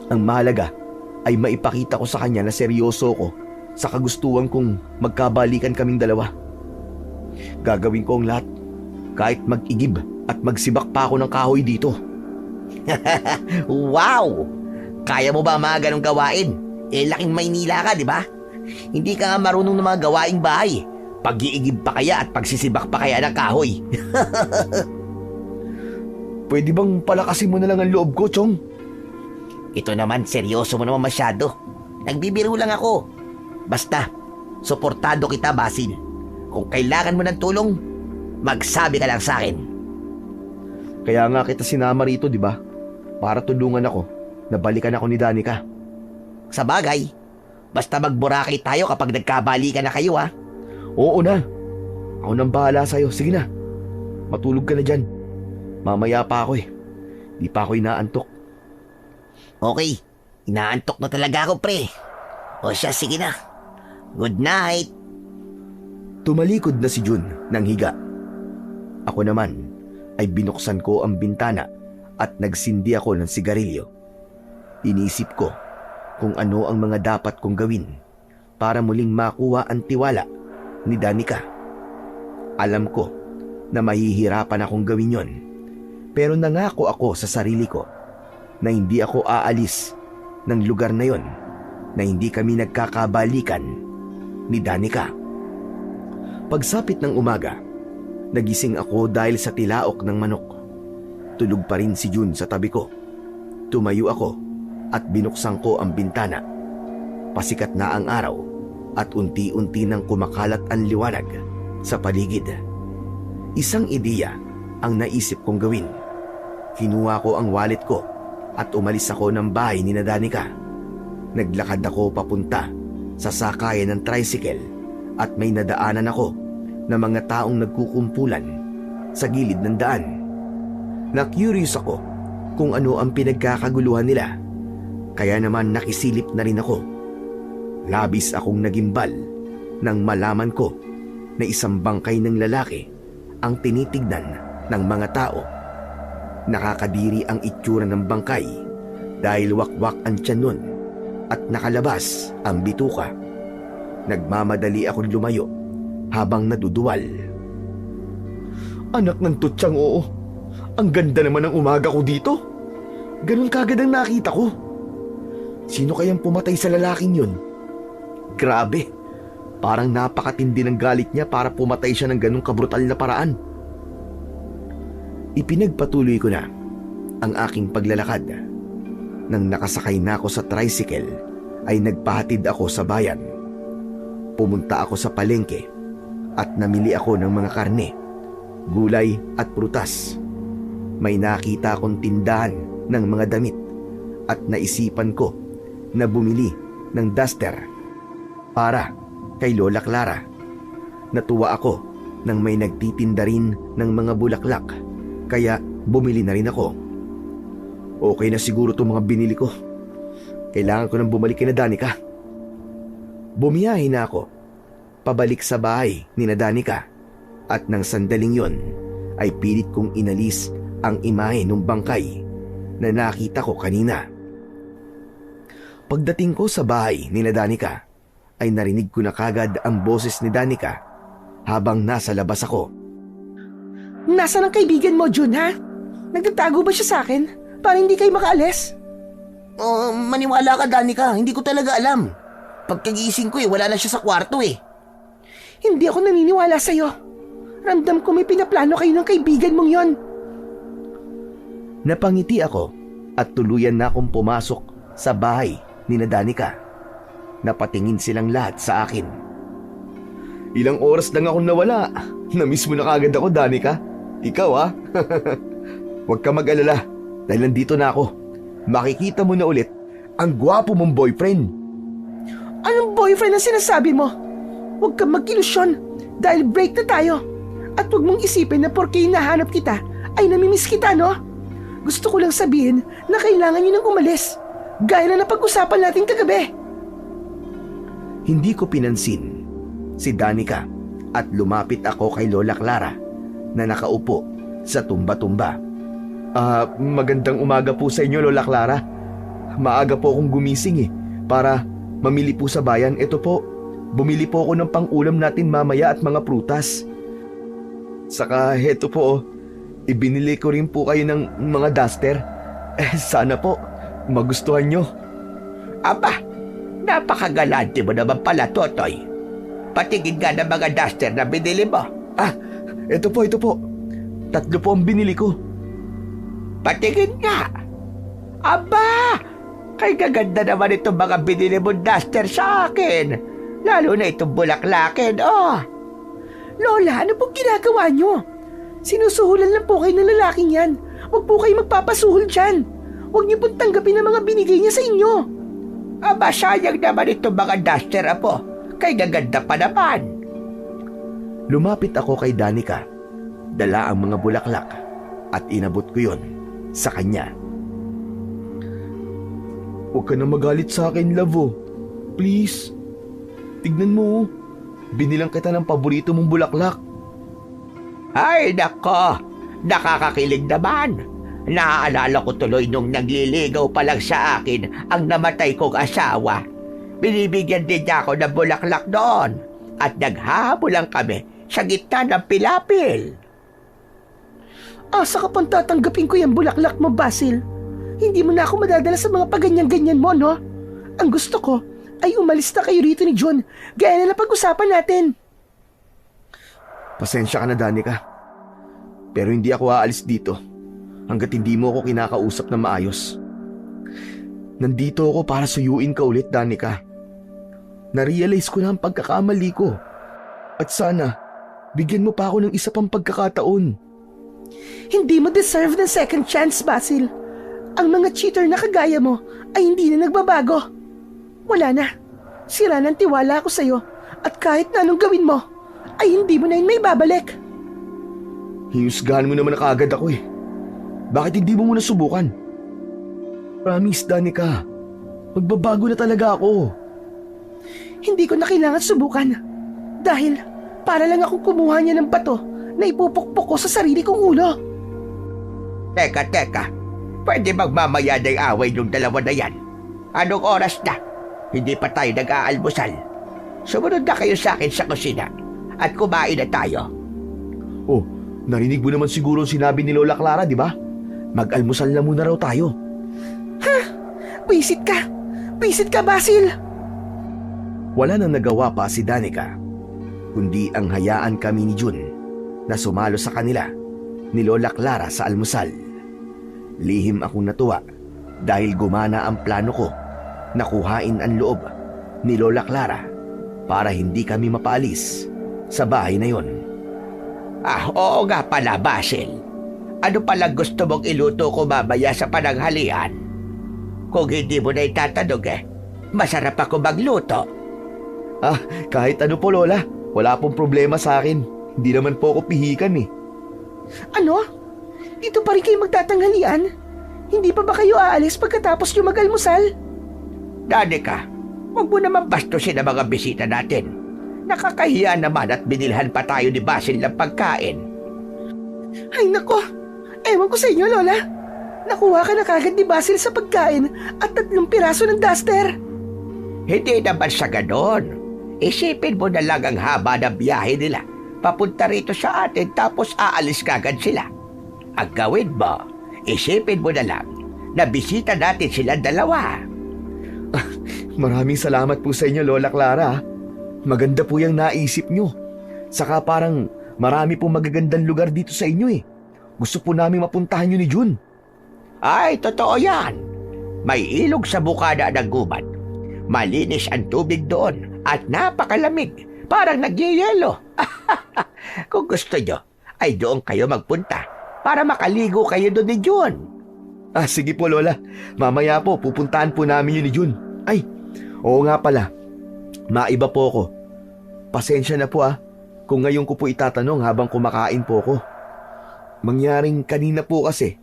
Ang mahalaga ay maipakita ko sa kanya na seryoso ko sa kagustuhan kong magkabalikan kaming dalawa. Gagawin ko ang lahat, kahit mag-igib at magsibak pa ako ng kahoy dito. Wow! Kaya mo ba mga ganong gawain? Eh, laking Maynila ka, di ba? Hindi ka nga marunong ng mga gawaing bahay. Pag-iigib pa kaya at pagsisibak pa kaya ng kahoy? Pwede bang palakasin mo na lang ang loob ko, Chong? Ito naman, seryoso mo naman masyado. Nagbibiro lang ako. Basta, suportado kita, Basil. Kung kailangan mo ng tulong, magsabi ka lang sa akin. Kaya nga kita sinama rito, di ba? Para tulungan ako na balikan ako ni Danica. Sa bagay, basta magburakay tayo kapag nagkabalikan na kayo, ha? Oo na. Ako nang bahala sa'yo. Sige na. Matulog ka na dyan. Mamaya pa ako eh. Di pa ako inaantok. Okay, inaantok na talaga ako, pre. O siya, sige na. Good night. Tumalikod na si June ng higa. Ako naman ay binuksan ko ang bintana at nagsindi ako ng sigarilyo. Inisip ko kung ano ang mga dapat kong gawin para muling makuha ang tiwala ni Danica. Alam ko na mahihirapan akong gawin yon, pero nangako ako sa sarili ko na hindi ako aalis ng lugar na yon na hindi kami nagkakabalikan ni Danica. Pagsapit ng umaga, nagising ako dahil sa tilaok ng manok. Tulog pa rin si June sa tabi ko. Tumayo ako at binuksan ko ang bintana. Pasikat na ang araw at unti-unti nang kumakalat ang liwanag sa paligid. Isang ideya ang naisip kong gawin. Kinuha ko ang wallet ko at umalis ako ng bahay ni Danica. Naglakad ako papunta sa sakayan ng tricycle at may nadaanan ako na mga taong nagkukumpulan sa gilid ng daan. Na-curious ako kung ano ang pinagkakaguluhan nila, kaya naman nakisilip na rin ako. Labis akong nagimbal nang malaman ko na isang bangkay ng lalaki ang tinitignan ng mga tao. Nakakadiri ang itsura ng bangkay dahil wakwak ang tiyan nun at nakalabas ang bituka. Nagmamadali akong lumayo habang naduduwal. Anak ng tutsang, oo. Ang ganda naman ng umaga ko dito. Ganun kagad ang nakita ko. Sino kayang pumatay sa lalaking yun? Grabe. Parang napakatindi ng galit niya para pumatay siya ng ganung kabrutal na paraan. Ipinagpatuloy ko na ang aking paglalakad. Nang nakasakay na ako sa tricycle, ay nagpahatid ako sa bayan. Pumunta ako sa palengke at namili ako ng mga karne, gulay at prutas. May nakita akong tindahan ng mga damit at naisipan ko na bumili ng duster para kay Lola Clara. Natuwa ako nang may nagtitinda rin ng mga bulaklak, kaya bumili na rin ako. Okay na siguro itong mga binili ko. Kailangan ko nang bumalik kay Danica. Bumiyahe na ako pabalik sa bahay ni Danica, at nang sandaling yon ay pilit kong inalis ang imahe ng bangkay na nakita ko kanina. Pagdating ko sa bahay ni Danica ay narinig ko na kagad ang boses ni Danica habang nasa labas ako. Nasaan ang kaibigan mo, Jun, ha? Nagtatago ba siya sa akin para hindi kayo makaalis? Maniwala ka, Danica. Hindi ko talaga alam. Pagkagising ko wala na siya sa kwarto Hindi ako naniniwala sa'yo. Ramdam ko may pinaplano kayo ng kaibigan mong yon. Napangiti ako at tuluyan na akong pumasok sa bahay ni Danica. Napatingin silang lahat sa akin. Ilang oras lang akong nawala. Namiss mo na kagad ako, Danica. Ikaw Huwag ka mag-alala dahil nandito na ako. Makikita mo na ulit ang gwapo mong boyfriend. Anong boyfriend ang sinasabi mo? Huwag kang mag-ilusyon dahil break na tayo. At huwag mong isipin na porke hinahanap kita ay namimiss kita, no? Gusto ko lang sabihin na kailangan niyo nang umalis. Gaya na napag-usapan natin kagabi. Hindi ko pinansin si Danica at lumapit ako kay Lola Clara na nakaupo sa tumba-tumba. Magandang umaga po sa inyo, Lola Clara. Maaga po akong gumising para mamili po sa bayan. Ito po, bumili po ako ng pang-ulam natin mamaya at mga prutas. Saka heto po, ibinili ko rin po kayo ng mga duster. Sana po magustuhan nyo. Aba, napakagalante mo naman pala, Totoy. Patingin nga ng mga duster na binili mo. Ito po. 3 po ang binili ko. Patingin nga. Aba, kay gaganda naman itong mga binili mong duster sa akin. Lalo na itong bulaklakin, Lola, ano pong ginagawa nyo? Sinusuhulan lang po kayo ng lalaking yan. Huwag po kayo magpapasuhol dyan. Huwag niyo pong tanggapin ang mga binigay niya sa inyo. Aba, sayang naman itong mga duster, Apo. Kay gaganda pa naman. Lumapit ako kay Danica. Dala ang mga bulaklak at inabot ko yon sa kanya. Huwag ka na magalit sa akin, love. Please. Tignan mo. Binilang kita ng paborito mong bulaklak. Ay, nako. Nakakakilig naman. Naaalala ko tuloy nung nagliligaw pa lang sa akin ang namatay kong asawa. Binibigyan din niya ako ng bulaklak doon. At naghahabulan kami sa gitna ng pilapil. Asa ka pang tatanggapin ko yung bulaklak mo, Basil? Hindi mo na ako madadala sa mga paganyan-ganyan mo, no? Ang gusto ko ay umalis na kayo rito ni John, gaya na napag-usapan natin. Pasensya ka na, Danica. Pero hindi ako aalis dito hanggat hindi mo ako kinakausap na maayos. Nandito ako para suyuin ka ulit, Danica. Narealize ko na ang pagkakamali ko. At sana, bigyan mo pa ako ng isa pang pagkakataon. Hindi mo deserve ng second chance, Basil. Ang mga cheater na kagaya mo ay hindi na nagbabago. Wala na. Sira ng tiwala ko sa'yo. At kahit na anong gawin mo, ay hindi mo na yun may babalik. Hinusgahan mo naman na kaagad ako . Bakit hindi mo muna subukan? Promise, Danica. Magbabago na talaga ako. Hindi ko na kailangan subukan. Dahil para lang akong kumuha niya ng bato na ipupukpok ko sa sarili kong ulo. Teka. Pwede magmamaya ng away ng dalawa na yan. Anong oras na? Hindi pa tayo nag-aalmusal. Sumunod na kayo sa akin sa kusina at kumain na tayo. Oh, narinig mo naman siguro sinabi ni Lola Clara, di ba? Mag-almusal na muna raw tayo. Ha? Wisit ka! Wisit ka, Basil! Wala nang nagawa pa si Danica, kundi ang hayaan kami ni Jun na sumalo sa kanila ni Lola Clara sa almusal. Lihim akong natuwa dahil gumana ang plano ko na kuhain ang loob ni Lola Clara para hindi kami mapaalis sa bahay na yon. Oo nga pala, Basil. Ano pala gusto mong iluto ko mamaya sa pananghalian? Kung hindi mo na itatanong masarap ako magluto. Kahit ano po, Lola. Wala pong problema sa akin. Hindi naman po ako pihikan eh. Ano? Dito pa rin kayo magtatanghalian? Hindi pa ba kayo aalis pagkatapos nyo mag-almusal? Danica, huwag mo naman bastusin ang mga bisita natin. Nakakahiya naman at binilhan pa tayo ni Basil ng pagkain. Ay nako, ewan ko sa inyo, Lola. Nakuha ka na kagad ni Basil sa pagkain at 3 piraso ng duster. Hindi naman sa ganon. Isipin mo na lang ang haba ng biyahe nila. Papunta rito sa atin tapos aalis kagad sila. Ang gawin mo, isipin mo na lang na bisita natin silang dalawa. Maraming salamat po sa inyo, Lola Clara. Maganda po yung naisip nyo. Saka parang marami pong magagandang lugar dito sa inyo eh. Gusto po namin mapuntahan nyo ni Jun. Ay, totoo yan. May ilog sa bukana ng gubat. Malinis ang tubig doon at napakalamig. Parang nagyayelo. Kung gusto nyo, ay doon kayo magpunta para makaligo kayo doon ni Jun. Sige po, Lola. Mamaya po, pupuntahan po namin yun ni Jun. Ay, oo nga pala. Maiba po ako. Pasensya na po kung ngayon ko po itatanong habang kumakain po ako. Mangyaring kanina po kasi,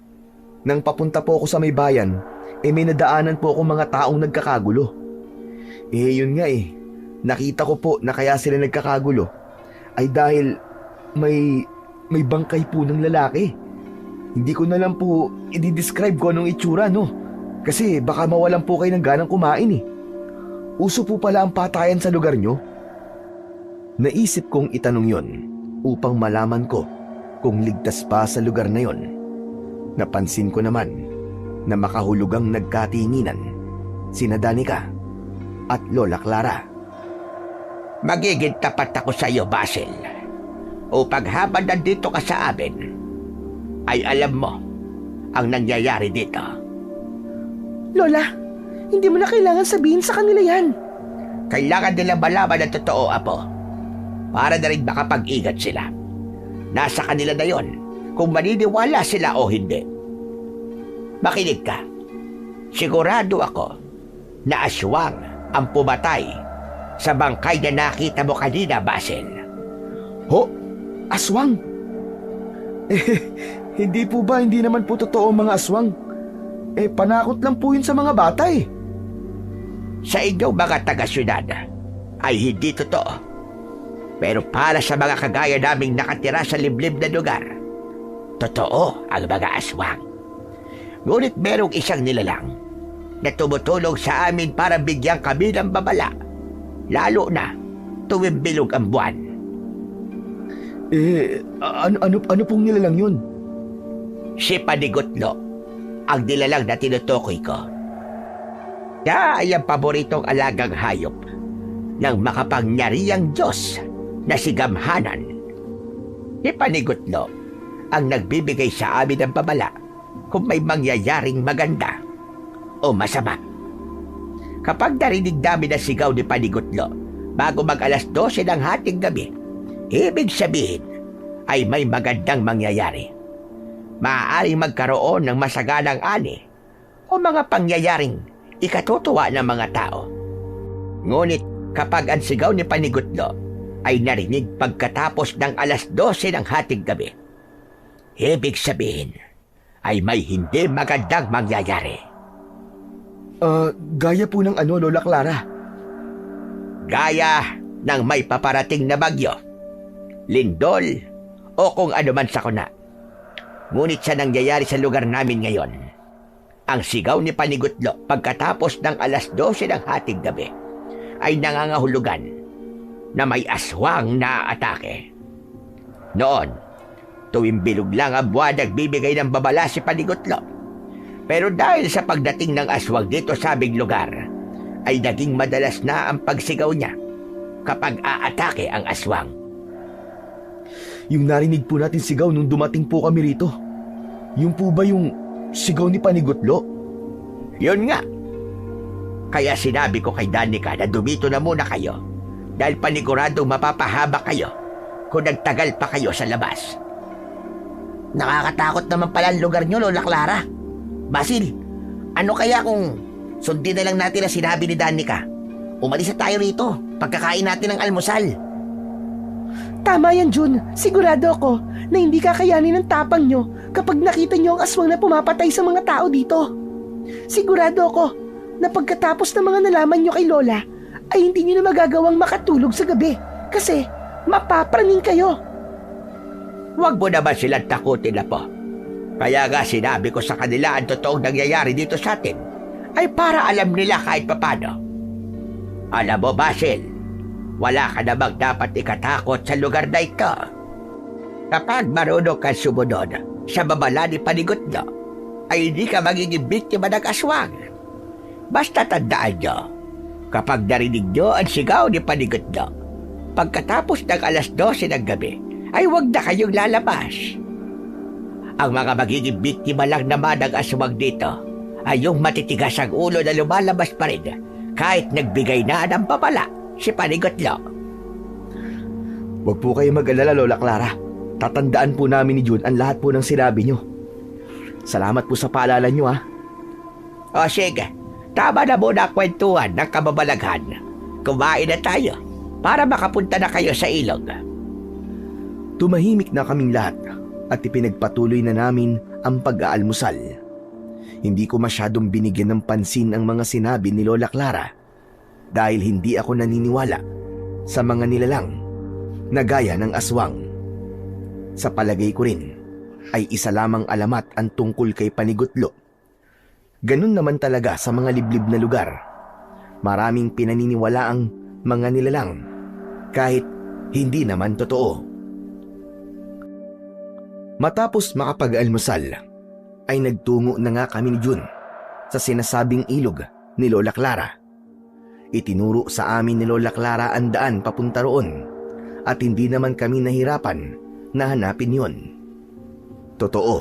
nang papunta po ako sa may bayan, may nadaanan po ako mga taong nagkakagulo. Yun nga nakita ko po na kaya sila nagkakagulo ay dahil may bangkay po ng lalaki. Hindi ko na lang po i-describe ko anong itsura, no? Kasi baka mawalan po kayo ng ganang kumain Uso po pala ang patayan sa lugar nyo? Naisip kong itanong yon upang malaman ko kung ligtas pa sa lugar na yon. Napansin ko naman na makahulugang nagkatinginan sina Danica at Lola Clara. Magiging tapat ako sa iyo, Basil. Upang habang nandito ka sa amin, ay alam mo ang nangyayari dito. Lola, hindi mo na kailangan sabihin sa kanila yan. Kailangan nila malaman ang totoo, Apo. Para na rin makapag-ingat sila. Nasa kanila na yon kung maniniwala sila o hindi. Makinig ka. Sigurado ako na aswang ang pumatay sa bangkay na nakita mo kanina, Basil. Ho? Aswang? Hindi po ba, hindi naman po totoo ang mga aswang? Panakot lang po yun sa mga bata Sa inyong mga taga-syudad ay hindi totoo. Pero para sa mga kagaya naming nakatira sa liblib na lugar, totoo ang mga aswang. Ngunit merong isang nilalang na tumutulong sa amin para bigyan kami ng babala, lalo na tuwing bilog ang buwan. Ano pong nilalang yun? Si Panigutlo, ang nilalang na tinutukoy ko. Siya ay ang paboritong alagang hayop ng makapangyarihang Diyos na si Gamhanan. Si Panigutlo ang nagbibigay sa amin ng babala kung may mangyayaring maganda o masama. Kapag narinig namin ang sigaw ni Panigutlo bago mag-alas 12 ng hating gabi, ibig sabihin ay may magandang mangyayari. Maaaring magkaroon ng masaganang ani o mga pangyayaring ikatutuwa ng mga tao. Ngunit kapag ang sigaw ni Panigutlo ay narinig pagkatapos ng alas 12 ng hating gabi, ibig sabihin ay may hindi magandang mangyayari. Gaya po ng ano, Lola Clara? Gaya ng may paparating na bagyo, lindol, o kung ano man sakuna. Ngunit sa nangyayari sa lugar namin ngayon, ang sigaw ni Panigutlo pagkatapos ng alas 12 ng hating gabi ay nangangahulugan na may aswang na atake. Noon, tuwing bilog lang ang buwan nagbibigay ng babala si Panigutlo. Pero dahil sa pagdating ng aswang dito sa aming lugar, ay naging madalas na ang pagsigaw niya kapag aatake ang aswang. Yung narinig po natin sigaw nung dumating po kami rito. Yung po ba yung sigaw ni Panigutlo? Yun nga. Kaya sinabi ko kay Danica na dumito na muna kayo dahil paniguradong mapapahaba kayo kung nagtagal pa kayo sa labas. Nakakatakot naman pala ang lugar nyo, Lola Clara. Basil, ano kaya kung sundin na lang natin ang sinabi ni Danica? Umalis na tayo rito, pagkakain natin ng almusal. Tama yan, Jun. Sigurado ako na hindi kakayanin ng tapang nyo kapag nakita nyo ang aswang na pumapatay sa mga tao dito. Sigurado ako na pagkatapos ng mga nalaman nyo kay Lola, ay hindi nyo na magagawang makatulog sa gabi kasi mapapraning kayo. Huwag mo naman silang takutin na po. Kaya nga sinabi ko sa kanila ang totoong nangyayari dito sa atin ay para alam nila kahit papano. Alam mo, Basil, wala ka namang dapat ikatakot sa lugar na ito. Kapag marunong ka sumunod sa babala ni panigot nyo, ay hindi ka magiging biktima ng aswang. Basta tandaan nyo, kapag narinig nyo ang sigaw ni panigot nyo, pagkatapos ng 12:00 ng gabi, ay huwag na kayong lalabas. Ang mga magiging biktima lang naman ng aswang dito ay yung matitigas ang ulo na lumalabas pa rin kahit nagbigay na ng babala si panigot nyo. Huwag po kayo mag-alala, Lola Clara. Tatandaan po namin ni Jun ang lahat po ng sinabi nyo. Salamat po sa paalala nyo, ha. O sige, tama na muna ang kwentuhan ng kababalaghan. Kumain na tayo para makapunta na kayo sa ilog. Tumahimik na kaming lahat at ipinagpatuloy na namin ang pag-aalmusal. Hindi ko masyadong binigyan ng pansin ang mga sinabi ni Lola Clara dahil hindi ako naniniwala sa mga nilalang na gaya ng aswang. Sa palagay ko rin ay isa lamang alamat ang tungkol kay Panigutlo. Ganun naman talaga sa mga liblib na lugar. Maraming pinaniniwalaang mga nilalang kahit hindi naman totoo. Matapos makapag-almusal, ay nagtungo na nga kami ni Jun sa sinasabing ilog ni Lola Clara. Itinuro sa amin ni Lola Clara ang daan papunta roon at hindi naman kami nahirapan na hanapin yon. Totoo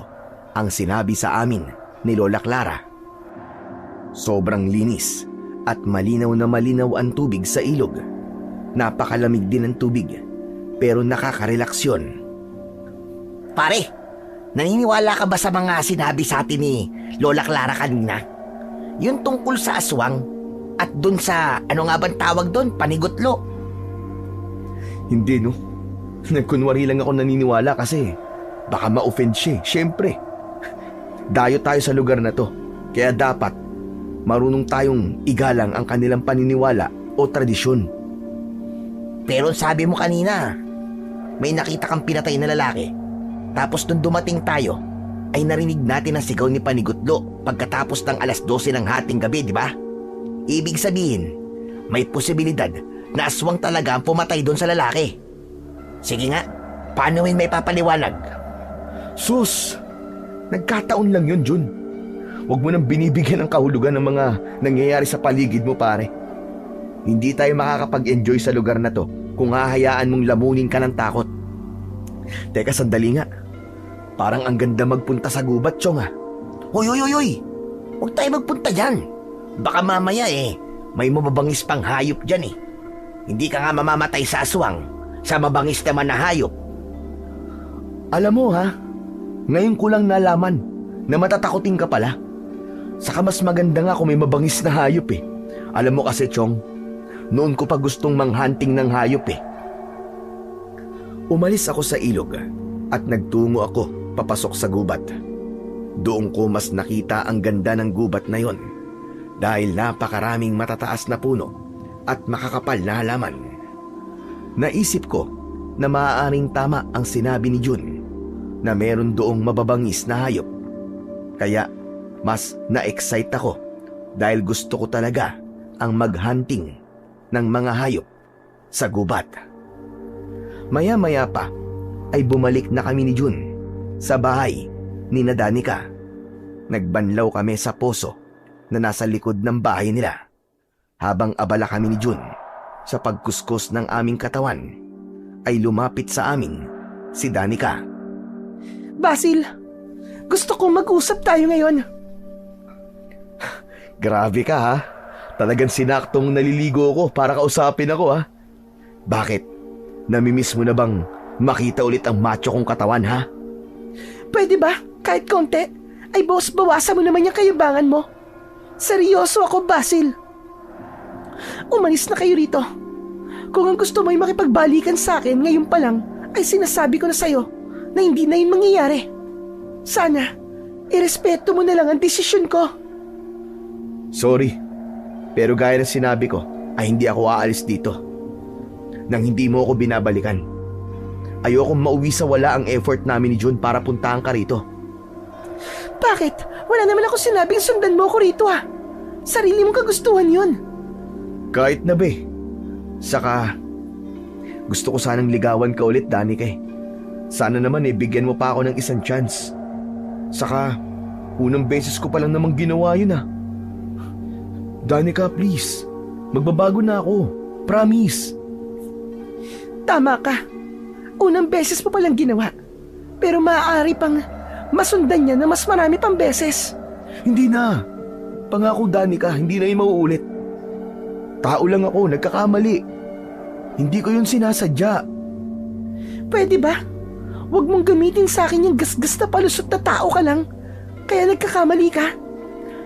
ang sinabi sa amin ni Lola Clara. Sobrang linis at malinaw na malinaw ang tubig sa ilog. Napakalamig din ang tubig pero nakaka-relax yun. Pare, naniniwala ka ba sa mga sinabi sa atin ni Lola Clara kanina? Yung tungkol sa aswang at dun sa, ano nga bang tawag dun, panigutlo? Hindi, no. Nagkunwari lang ako naniniwala kasi baka ma-offend siya, syempre. Dayo tayo sa lugar na to, kaya dapat marunong tayong igalang ang kanilang paniniwala o tradisyon. Pero sabi mo kanina, may nakita kang pinatay na lalaki. Tapos nung dumating tayo, ay narinig natin ang sigaw ni Panigutlo pagkatapos ng 12:00 ng hating gabi, di ba? Ibig sabihin, may posibilidad na aswang talaga ang pumatay doon sa lalaki. Sige nga, paano yun may papaliwanag? Sus! Nagkataon lang yun, Jun. Huwag mo nang binibigyan ng kahulugan ng mga nangyayari sa paligid mo, pare. Hindi tayo makakapag-enjoy sa lugar na to kung hahayaan mong lamunin ka ng takot. Teka, sandali nga. Parang ang ganda magpunta sa gubat, Chong, ah. Hoy! Huwag tayo magpunta dyan. Baka mamaya may mababangis pang hayop dyan eh. Hindi ka nga mamamatay sa aswang, sa mabangis naman na hayop. Alam mo, ha? Ngayon ko lang nalaman na matatakotin ka pala. Saka mas maganda nga kung may mabangis na hayop eh. Alam mo kasi, Chong, noon ko pa gustong manghunting ng hayop eh. Umalis ako sa ilog at nagtungo ako papasok sa gubat. Doon ko mas nakita ang ganda ng gubat na yon dahil napakaraming matataas na puno at makakapal na halaman. Naisip ko na maaaring tama ang sinabi ni Jun na meron doong mababangis na hayop. Kaya mas na-excite ako dahil gusto ko talaga ang maghunting ng mga hayop sa gubat. Maya-maya pa ay bumalik na kami ni Jun sa bahay ni Danica. Nagbanlaw kami sa poso na nasa likod ng bahay nila. Habang abala kami ni Jun sa pagkuskus ng aming katawan, ay lumapit sa amin si Danica. Basil, gusto kong mag-usap tayo ngayon. Grabe ka, ha? Talagang sinaktong naliligo ko para kausapin ako, ha? Bakit? Namimiss mo na bang Makita ulit ang macho kong katawan, ha? Pwede ba, kahit konti, ay boss, bawasan mo naman yung kayabangan mo. Seryoso ako, Basil. Umalis na kayo rito. Kung ang gusto mo ay makipagbalikan sa akin ngayon pa lang, ay sinasabi ko na sa'yo na hindi na yun mangyayari. Sana, irespeto mo na lang ang desisyon ko. Sorry, pero gaya ng sinabi ko, ay hindi ako aalis dito. Nang hindi mo ako binabalikan. Ayokong mauwi sa wala ang effort namin ni Jun para puntahan ka rito. Bakit? Wala naman ako sinabing sundan mo ako rito Sarili mong kagustuhan yun. Kahit na be. Saka, gusto ko sanang ligawan ka ulit, Danica eh. Sana naman bigyan mo pa ako ng isang chance. Saka, unang beses ko pa lang namang ginawa yun Danica, please. Magbabago na ako. Promise. Tama ka. Unang beses mo palang ginawa. Pero maaari pang masundan niya na mas marami pang beses. Hindi na. Pangako, Danica, hindi na yung mauulit. Tao lang ako, nagkakamali. Hindi ko yun sinasadya. Pwede ba? Huwag mong gamitin sa akin yung gasgas na palusot na tao ka lang. Kaya nagkakamali ka.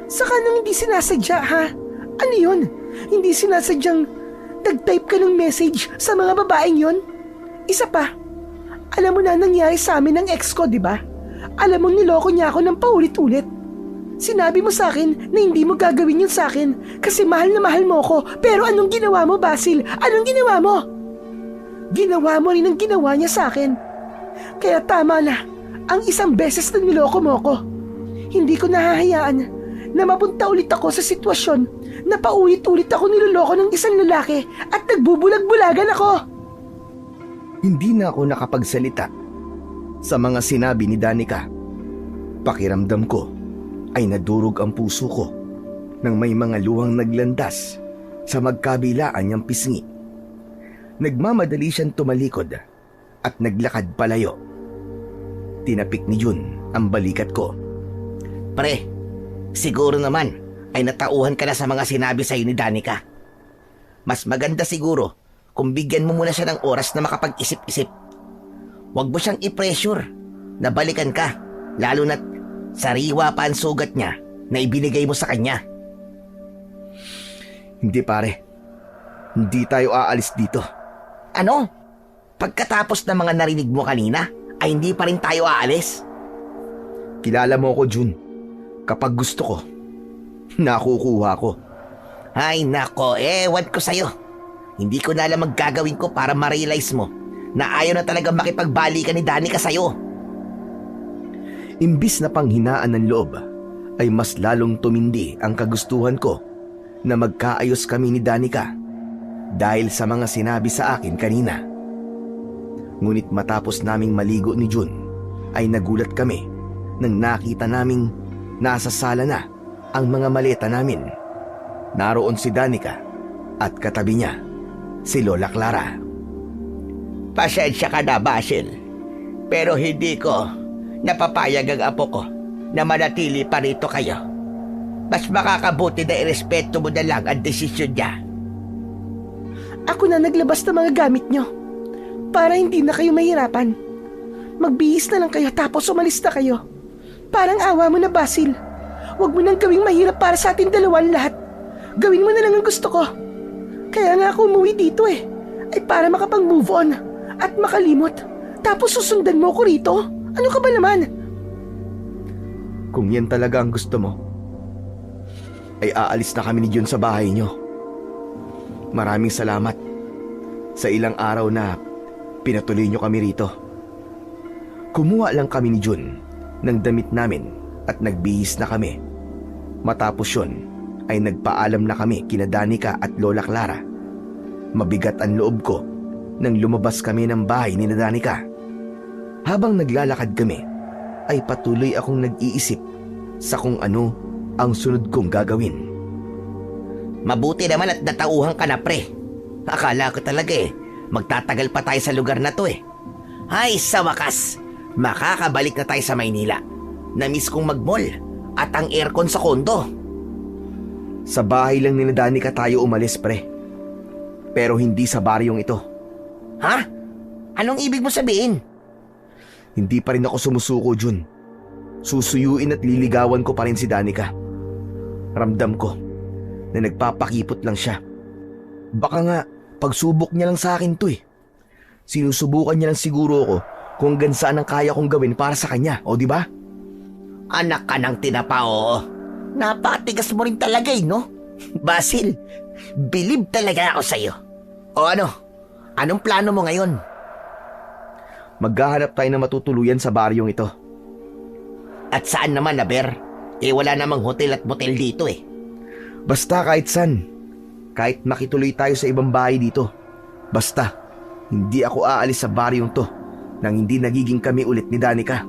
Saka nang hindi sinasadya, ha? Ano yun? Hindi sinasadyang nag-type ka ng message sa mga babaeng yun? Isa pa, alam mo na nangyari sa amin ng ex ko, di ba? Alam mong niloko niya ako ng paulit-ulit. Sinabi mo sa akin na hindi mo gagawin yun sa akin kasi mahal na mahal mo ko. Pero anong ginawa mo, Basil? Anong ginawa mo? Ginawa mo rin ang ginawa niya sa akin. Kaya tama na ang isang beses na niloko mo ko. Hindi ko nahahayaan na mapunta ulit ako sa sitwasyon na paulit-ulit ako niloloko ng isang lalaki at nagbubulag-bulagan ako. Hindi na ako nakapagsalita sa mga sinabi ni Danica. Pakiramdam ko ay nadurog ang puso ko nang may mga luhang naglandas sa magkabilaan niyang pisngi. Nagmamadali siyang tumalikod at naglakad palayo. Tinapik ni Jun ang balikat ko. Pre, siguro naman ay natauhan ka na sa mga sinabi sa'yo ni Danica. Mas maganda siguro kung bigyan mo muna siya ng oras na makapag-isip-isip. Huwag mo siyang i-pressure na balikan ka, lalo na't sariwa pa ang sugat niya na ibinigay mo sa kanya. Hindi pare, hindi tayo aalis dito. Ano? Pagkatapos ng mga narinig mo kanina, ay hindi pa rin tayo aalis? Kilala mo ko, Jun. Kapag gusto ko, nakukuha ko. Ay nako, ewan ko sa'yo. Hindi ko na alam ang gagawin ko para ma-realize mo na ayaw na talaga makipagbalikan ni Danica sa'yo. Imbis na panghinaan ng loob, ay mas lalong tumindi ang kagustuhan ko na magkaayos kami ni Danica dahil sa mga sinabi sa akin kanina. Ngunit matapos naming maligo ni Jun, ay nagulat kami nang nakita naming nasa sala na ang mga maleta namin. Naroon si Danica at katabi niya si Lola Clara. Pasensya ka na, Basil. Pero hindi ko napapayag ang apo ko na manatili pa rito kayo. Mas makakabuti na irespeto mo na lang ang desisyon niya. Ako na naglabas ng mga gamit nyo para hindi na kayo mahirapan. Magbihis na lang kayo tapos umalis na kayo. Parang awa mo na, Basil. Huwag mo nang gawing mahirap para sa ating dalawa lahat. Gawin mo na lang ang gusto ko. Kaya nga ako umuwi dito ay para makapag-move on at makalimot. Tapos susundan mo ko rito? Ano ka ba naman? Kung yan talaga ang gusto mo, ay aalis na kami ni Jun sa bahay niyo. Maraming salamat sa ilang araw na pinatuloy niyo kami rito. Kumuha lang kami ni Jun ng damit namin at nagbihis na kami. Matapos yun, ay nagpaalam na kami kina Danica at Lola Clara. Mabigat ang loob ko nang lumabas kami ng bahay ni Danica. Habang naglalakad kami, ay patuloy akong nag-iisip sa kung ano ang sunod kong gagawin. Mabuti naman at natauhan ka na, pre. Akala ko talaga magtatagal pa tayo sa lugar na to Ay, sa wakas, makakabalik na tayo sa Maynila. Namiss kong mag-mall at ang aircon sa kondo. Sa bahay lang ni Danica tayo umalis, pre. Pero hindi sa baryong ito. Ha? Anong ibig mo sabihin? Hindi pa rin ako sumusuko, Jun. Susuyuin at liligawan ko pa rin si Danica. Ramdam ko na nagpapakipot lang siya. Baka nga pagsubok niya lang sa akin to eh. Sinusubukan niya lang siguro ako kung hanggang saan ang kaya kong gawin para sa kanya, o di ba? Anak ka ng tinapa, oo. Napakatigas mo rin talaga eh, no? Basil, bilib talaga ako sa'yo. O ano? Anong plano mo ngayon? Maghahanap tayo na matutuluyan sa baryong ito. At saan naman, Aber? Wala namang hotel at motel dito eh. Basta kahit saan. Kahit makituloy tayo sa ibang bahay dito. Basta, hindi ako aalis sa baryong to nang hindi nagiging kami ulit ni Danica.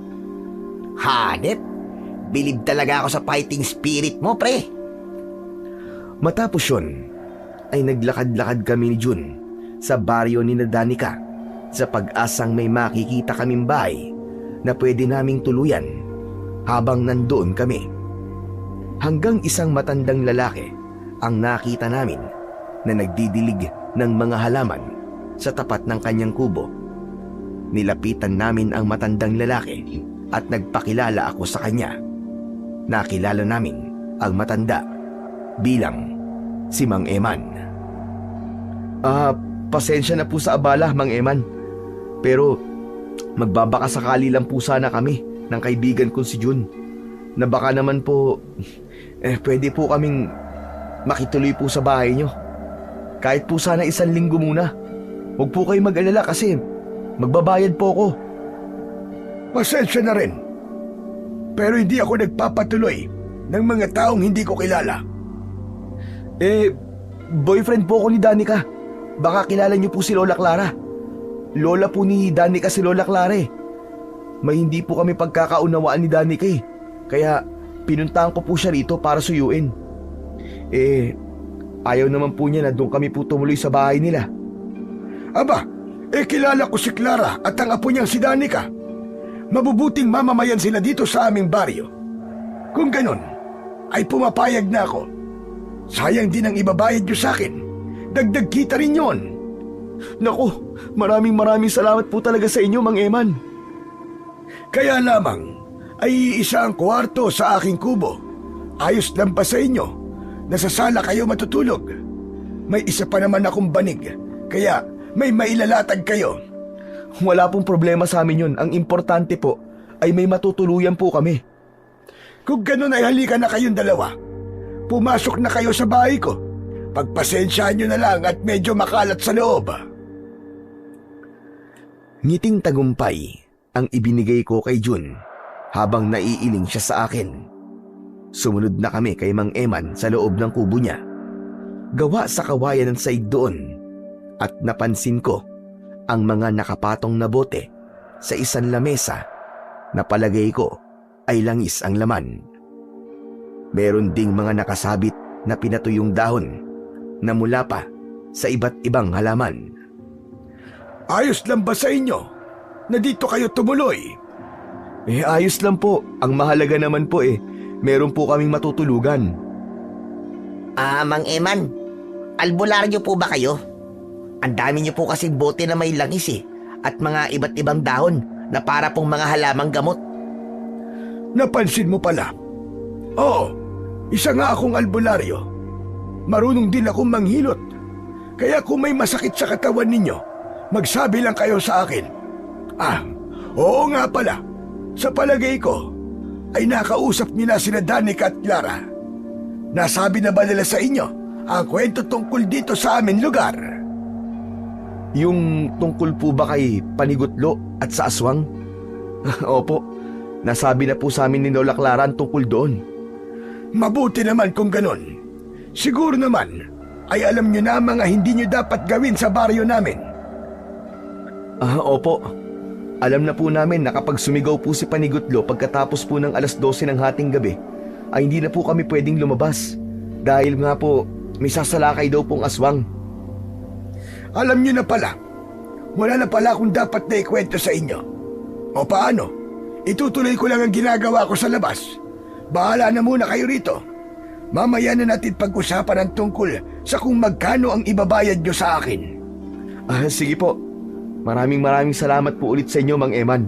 Hanep, bilib talaga ako sa fighting spirit mo, pre. Matapos yun, ay naglakad-lakad kami ni Jun sa baryo ni Danica sa pag-asang may makikita kaming bahay na pwede naming tuluyan habang nandoon kami. Hanggang isang matandang lalaki ang nakita namin na nagdidilig ng mga halaman sa tapat ng kanyang kubo. Nilapitan namin ang matandang lalaki at nagpakilala ako sa kanya. Nakilala namin ang matanda bilang si Mang Eman. Pasensya na po sa abala, Mang Eman. Pero magbabakasakali lang po sana kami ng kaibigan ko si Jun na baka naman po pwede po kaming makituloy po sa bahay nyo. Kahit po sana 1 linggo muna. Huwag po kayo mag-alala kasi magbabayad po ako. Pasensya na rin. Pero hindi ako nagpapatuloy ng mga taong hindi ko kilala. Boyfriend po ako ni Danica. Baka kilala niyo po si Lola Clara. Lola po ni Danica si Lola Clara eh. May hindi po kami pagkakaunawaan ni Danica eh. Kaya pinuntahan ko po siya rito para suyuin. Ayaw naman po niya na doon kami po tumuloy sa bahay nila. Aba, kilala ko si Clara at ang apo niyang si Danica. Mabubuting mamamayan sila dito sa aming baryo. Kung ganon, ay pumapayag na ako. Sayang din ang ibabayad niyo sa akin. Dagdag kita rin yon. Naku, maraming salamat po talaga sa inyo, Mang Eman. Kaya lamang ay isa ang kwarto sa aking kubo. Ayos lang ba sa inyo? Nasa sala kayo matutulog. May isa pa naman akong banig, kaya may mailalatag kayo. Wala pong problema sa amin yun. Ang importante po ay may matutuluyan po kami. Kung ganun ay halika na kayong dalawa. Pumasok na kayo sa bahay ko. Pagpasensyaan nyo na lang at medyo makalat sa loob. Ngiting tagumpay ang ibinigay ko kay Jun habang naiiling siya sa akin. Sumunod na kami kay Mang Eman sa loob ng kubo niya. Gawa sa kawayan ng saig doon at napansin ko ang mga nakapatong na bote sa isang lamesa na palagay ko ay langis ang laman. Meron ding mga nakasabit na pinatuyong dahon na mula pa sa iba't ibang halaman. Ayos lang ba sa inyo na dito kayo tumuloy? Ayos lang po. Ang mahalaga naman po meron po kaming matutulugan. Mang Eman, albularyo po ba kayo? Ang dami niyo po kasing bote na may langis at mga iba't ibang dahon na para pong mga halamang gamot. Napansin mo pala? Oo, isa nga akong albularyo. Marunong din akong manghilot. Kaya kung may masakit sa katawan ninyo, magsabi lang kayo sa akin. Oo nga pala. Sa palagay ko, ay nakausap niyo na sina Danica at Clara. Nasabi na ba nila sa inyo ang kwento tungkol dito sa amin lugar? Yung tungkol po ba kay Panigutlo at sa aswang? Opo, nasabi na po sa amin ni Lola Clara ang tungkol doon. Mabuti naman kung ganon. Siguro naman ay alam nyo na mga hindi nyo dapat gawin sa baryo namin. Opo. Alam na po namin na kapag sumigaw po si Panigutlo pagkatapos po ng 12:00 ng hating gabi, ay hindi na po kami pwedeng lumabas. Dahil nga po, may sasalakay daw pong aswang. Alam nyo na pala. Wala na pala akong dapat na ikwento sa inyo. O paano? Itutuloy ko lang ang ginagawa ko sa labas. Bahala na muna kayo rito. Mamaya na natin pag-usapan ang tungkol sa kung magkano ang ibabayad nyo sa akin. Sige po. Maraming salamat po ulit sa inyo, Mang Eman.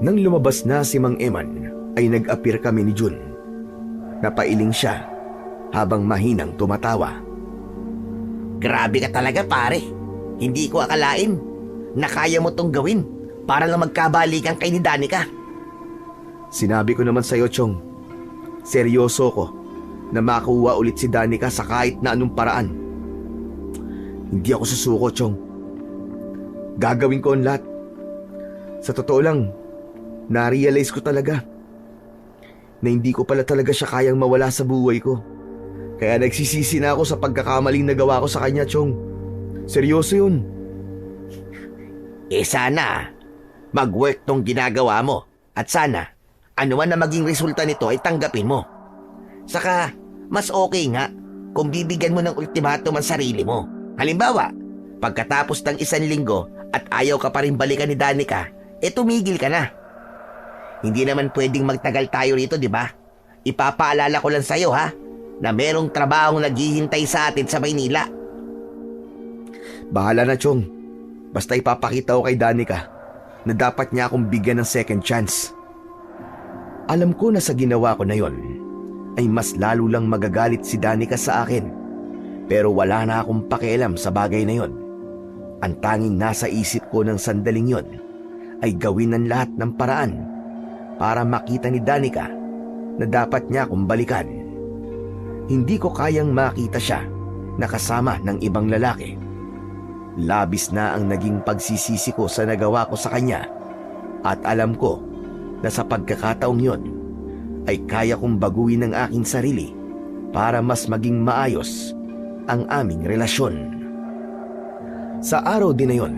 Nang lumabas na si Mang Eman, ay nag-appear kami ni Jun. Napailing siya habang mahinang tumatawa. Grabe ka talaga, pare. Hindi ko akalain na kaya mo tong gawin para lang magkabalikan kay ni Danica. Sinabi ko naman sa'yo, Chong. Seryoso ko na makuha ulit si Danica sa kahit na anong paraan. Hindi ako susuko, Chong. Gagawin ko ang lahat. Sa totoo lang, na-realize ko talaga na hindi ko pala talaga siya kayang mawala sa buhay ko. Kaya nagsisisi na ako sa pagkakamaling nagawa ko sa kanya, Chong. Seryoso yun. Sana mag-work tong ginagawa mo. At sana, ano man na maging resulta nito ay tanggapin mo. Saka, mas okay nga kung bibigyan mo ng ultimatum ang sarili mo. Halimbawa, pagkatapos ng 1 linggo at ayaw ka pa rin balikan ni Danica, tumigil ka na. Hindi naman pwedeng magtagal tayo rito, di ba? Ipapaalala ko lang sa'yo, ha, na merong trabahong naghihintay sa atin sa Maynila. Bahala na, Chong. Basta ipapakita ko kay Danica na dapat niya akong bigyan ng second chance. Alam ko na sa ginawa ko na yon ay mas lalo lang magagalit si Danica sa akin. Pero wala na akong pakialam sa bagay na yon. Ang tanging nasa isip ko ng sandaling yon ay gawin ang lahat ng paraan para makita ni Danica na dapat niya akong balikan. Hindi ko kayang makita siya na kasama ng ibang lalaki. Labis na ang naging pagsisisi ko sa nagawa ko sa kanya at alam ko na sa pagkakataong yon ay kaya kong baguhin ang aking sarili para mas maging maayos ang aming relasyon. Sa araw din na yon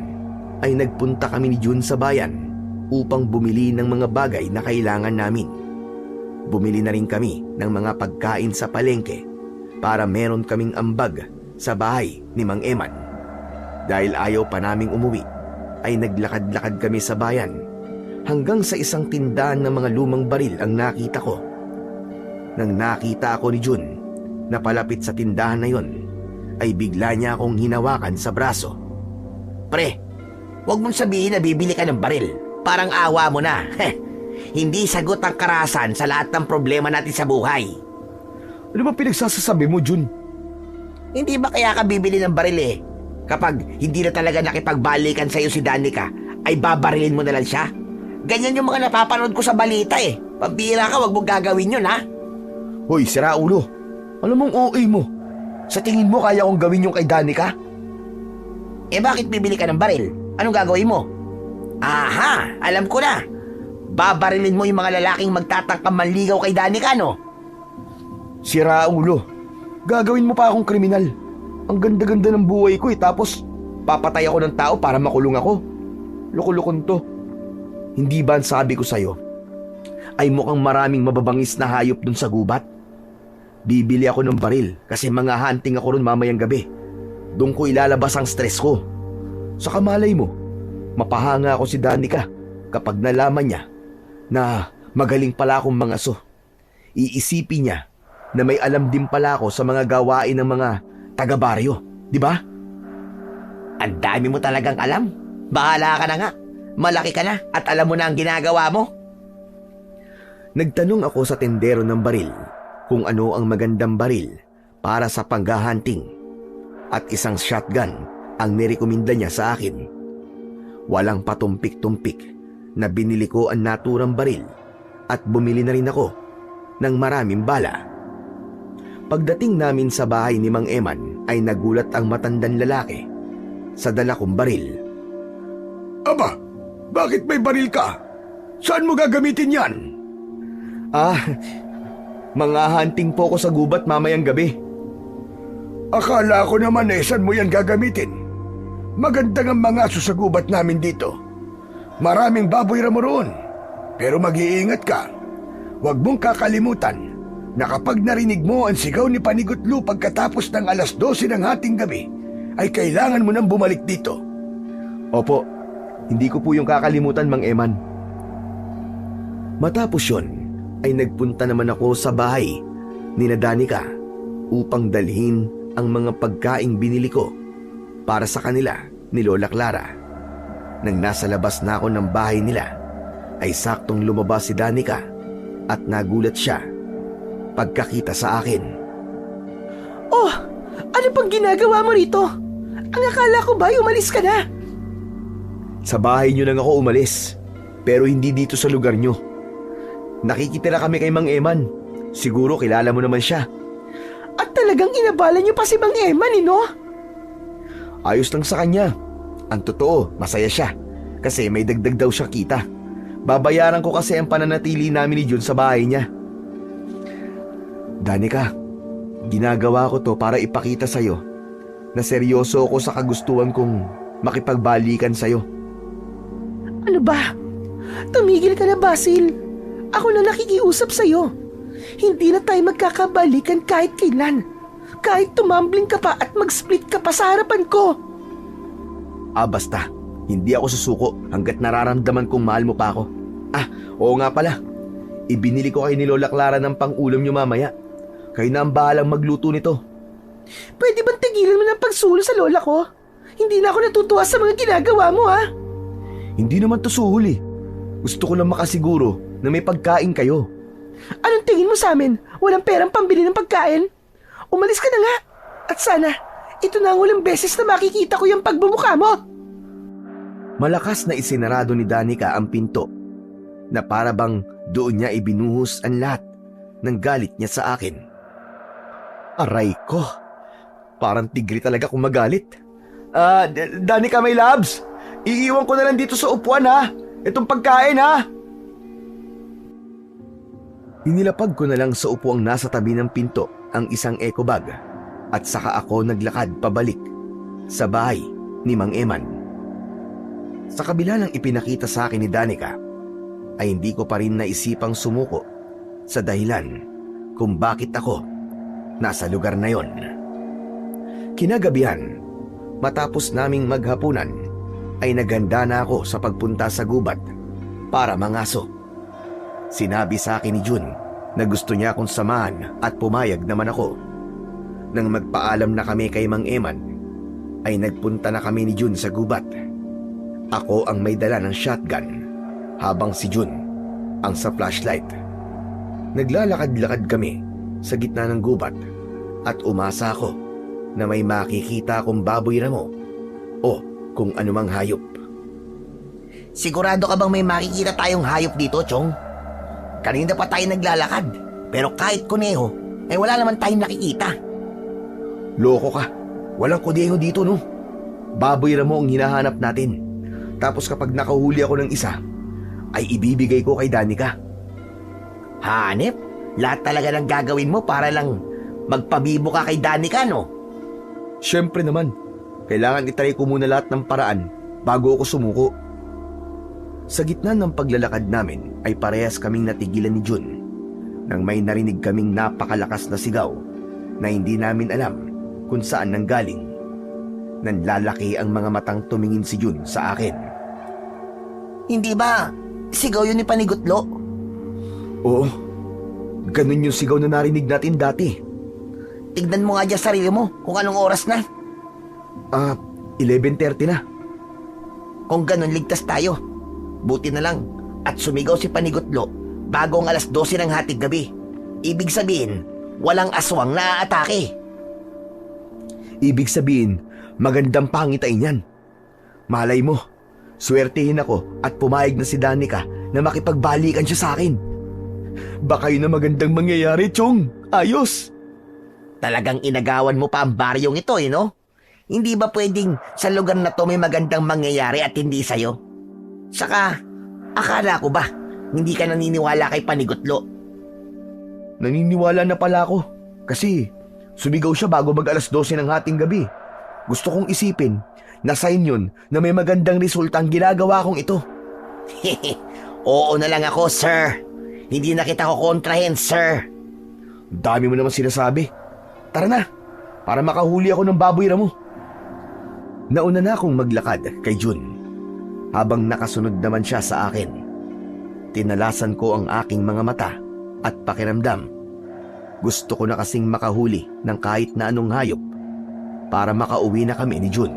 ay nagpunta kami ni Jun sa bayan upang bumili ng mga bagay na kailangan namin. Bumili na rin kami ng mga pagkain sa palengke para meron kaming ambag sa bahay ni Mang Eman. Dahil ayaw pa naming umuwi, ay naglakad-lakad kami sa bayan hanggang sa isang tindahan ng mga lumang baril ang nakita ko. Nang nakita ako ni Jun na palapit sa tindahan na yon, ay bigla niya akong hinawakan sa braso. Pre, huwag mong sabihin na bibili ka ng baril. Parang awa mo na. Hindi sagot ang karahasan sa lahat ng problema natin sa buhay. Ano ba pinagsasasabi mo, Jun? Hindi ba kaya ka bibili ng baril Kapag hindi na talaga nakipagbalikan sa'yo si Danica, ay babarilin mo na lang siya? Ganyan yung mga napapanood ko sa balita Pambira ka, wag mong gagawin yun, ha? Hoy, sira ulo. Alam mong OA mo. Sa tingin mo kaya kong gawin yung kay Danica? Bakit bibili ka ng baril? Anong gagawin mo? Aha, alam ko na. Babarilin mo yung mga lalaking magtatangkang manligaw kay Danica, no? Sira ulo. Gagawin mo pa akong kriminal. Ang ganda-ganda ng buhay ko tapos papatay ako ng tao para makulong ako. Loko-lokon to. Hindi ba ang sabi ko sa'yo ay mukhang maraming mababangis na hayop dun sa gubat? Bibili ako ng baril kasi mga hunting ako ron mamayang gabi. Doon ko ilalabas ang stress ko. Saka malay mo, mapahanga ako si Danica kapag nalaman niya na magaling pala akong mangaso. Iisipin niya na may alam din pala ako sa mga gawain ng mga taga-baryo, di ba? Ang dami mo talagang alam. Bahala ka na nga. Malaki ka na at alam mo na ang ginagawa mo. Nagtanong ako sa tendero ng baril kung ano ang magandang baril para sa panghahanting at isang shotgun ang nirekomenda niya sa akin. Walang patumpik-tumpik na binili ko ang naturang baril at bumili na rin ako ng maraming bala. Pagdating namin sa bahay ni Mang Eman ay nagulat ang matandang lalaki sa dala kong baril. Aba, bakit may baril ka? Saan mo gagamitin yan? Mga hunting po ko sa gubat mamayang gabi. Akala ko naman saan mo yan gagamitin. Magandang ang mga aso sa gubat namin dito. Maraming baboy ramo roon. Pero mag-iingat ka. Huwag mong kakalimutan na kapag narinig mo ang sigaw ni Panigutlo pagkatapos ng 12:00 ng hating gabi, ay kailangan mo nang bumalik dito. Opo, hindi ko po yung kakalimutan, Mang Eman. Matapos yun, ay nagpunta naman ako sa bahay ni Danica upang dalhin ang mga pagkaing binili ko para sa kanila ni Lola Clara. Nang nasa labas na ako ng bahay nila, ay saktong lumabas si Danica at nagulat siya pagkakita sa akin. Oh, ano pang ginagawa mo rito? Ang akala ko ba umalis ka na? Sa bahay niyo lang ako umalis, pero hindi dito sa lugar niyo. Nakikitira kami kay Mang Eman. Siguro kilala mo naman siya. At talagang inabala niyo pa si Mang Eman, no? Ayos lang sa kanya. Ang totoo, masaya siya. Kasi may dagdag daw siya kita. Babayaran ko kasi ang pananatili namin ni Jun sa bahay niya. Danica, ginagawa ko to para ipakita sa'yo na seryoso ako sa kagustuhan kong makipagbalikan sa'yo. Ano ba? Tumigil ka na, Basil. Ako na nakikiusap sa'yo. Hindi na tayo magkakabalikan kahit kailan. Kahit tumambling ka pa at mag-split ka pa sa harapan ko. Basta. Hindi ako susuko hanggat nararamdaman kong mahal mo pa ako. Oo nga pala. Ibinili ko kay ni Lola Clara ng pang-ulam niyo mamaya. Kayo na ang bahalang magluto nito. Pwede bang tigilan mo ng pagsulo sa lola ko? Hindi na ako natutuwa sa mga ginagawa mo, ha? Hindi naman to suhol eh. Gusto ko lang makasiguro na may pagkain kayo. Anong tingin mo sa amin? Walang perang pambili ng pagkain? Umalis ka na nga. At sana, ito na ang huling beses na makikita ko yung pagbumuka mo. Malakas na isinarado ni Danica ang pinto na para bang doon niya ibinuhos ang lahat ng galit niya sa akin. Aray ko, parang tigri talaga kung magalit. Danica, my loves, iiwan ko na lang dito sa upuan ha. Itong pagkain ha. Inilapag ko na lang sa upuang nasa tabi ng pinto ang isang eco bag at saka ako naglakad pabalik sa bahay ni Mang Eman. Sa kabila ng ipinakita sa akin ni Danica, ay hindi ko pa rin naisipang sumuko sa dahilan kung bakit ako nasa lugar na yon. Kinagabihan, matapos naming maghapunan, ay naghanda na ako sa pagpunta sa gubat para mangaso. Sinabi sa akin ni Jun na gusto niya akong samahan at pumayag naman ako. Nang magpaalam na kami kay Mang Eman, ay nagpunta na kami ni Jun sa gubat. Ako ang may dala ng shotgun, habang si Jun ang sa flashlight. Naglalakad-lakad kami sa gitna ng gubat at umasa ako na may makikita akong baboy ramo o kung anumang hayop. Sigurado ka bang may makikita tayong hayop dito, Chong? Kanina pa tayo naglalakad, pero kahit kuneho, ay wala naman tayong nakikita. Loko ka, walang kuneho dito no. Baboy ramo ang hinahanap natin. Tapos kapag nakahuli ako ng isa, ay ibibigay ko kay Danica. Hanep, lahat talaga ng gagawin mo para lang magpabibo ka kay Danica, no? Siyempre naman, kailangan itry ko muna lahat ng paraan bago ako sumuko. Sa gitna ng paglalakad namin ay parehas kaming natigilan ni Jun nang may narinig kaming napakalakas na sigaw na hindi namin alam kung saan nanggaling. Nanlalaki ang mga matang tumingin si Jun sa akin. Hindi ba sigaw yun ni Panigutlo? Oo, ganun yung sigaw na narinig natin dati. Tignan mo nga dyan sarili mo kung anong oras na. 11:30 na. Kung ganun, ligtas tayo. Buti na lang at sumigaw si Panigutlo bago ang 12:00 ng hating gabi. Ibig sabihin, walang aswang na aatake. Ibig sabihin, magandang pangitain yan. Malay mo, swertihin ako at pumayag na si Danica na makipagbalikan siya sa akin. Baka yun na magandang mangyayari, Chong. Ayos! Talagang inagawan mo pa ang baryong ito, no? Hindi ba pwedeng sa lugar na to may magandang mangyayari at hindi sa'yo? Saka, akala ko ba hindi ka naniniwala kay Panigutlo? Naniniwala na pala ako kasi sumigaw siya bago mag 12:00 ng hating gabi. Gusto kong isipin na sign yun na may magandang resulta ang ginagawa kong ito. Oo na lang ako, sir. Hindi na kita kukontrahin, sir. Dami mo naman sinasabi. Tara na, para makahuli ako ng baboy ramo. Nauna na akong maglakad kay Jun, habang nakasunod naman siya sa akin. Tinalasan ko ang aking mga mata at pakiramdam. Gusto ko na kasing makahuli ng kahit na anong hayop para makauwi na kami ni Jun.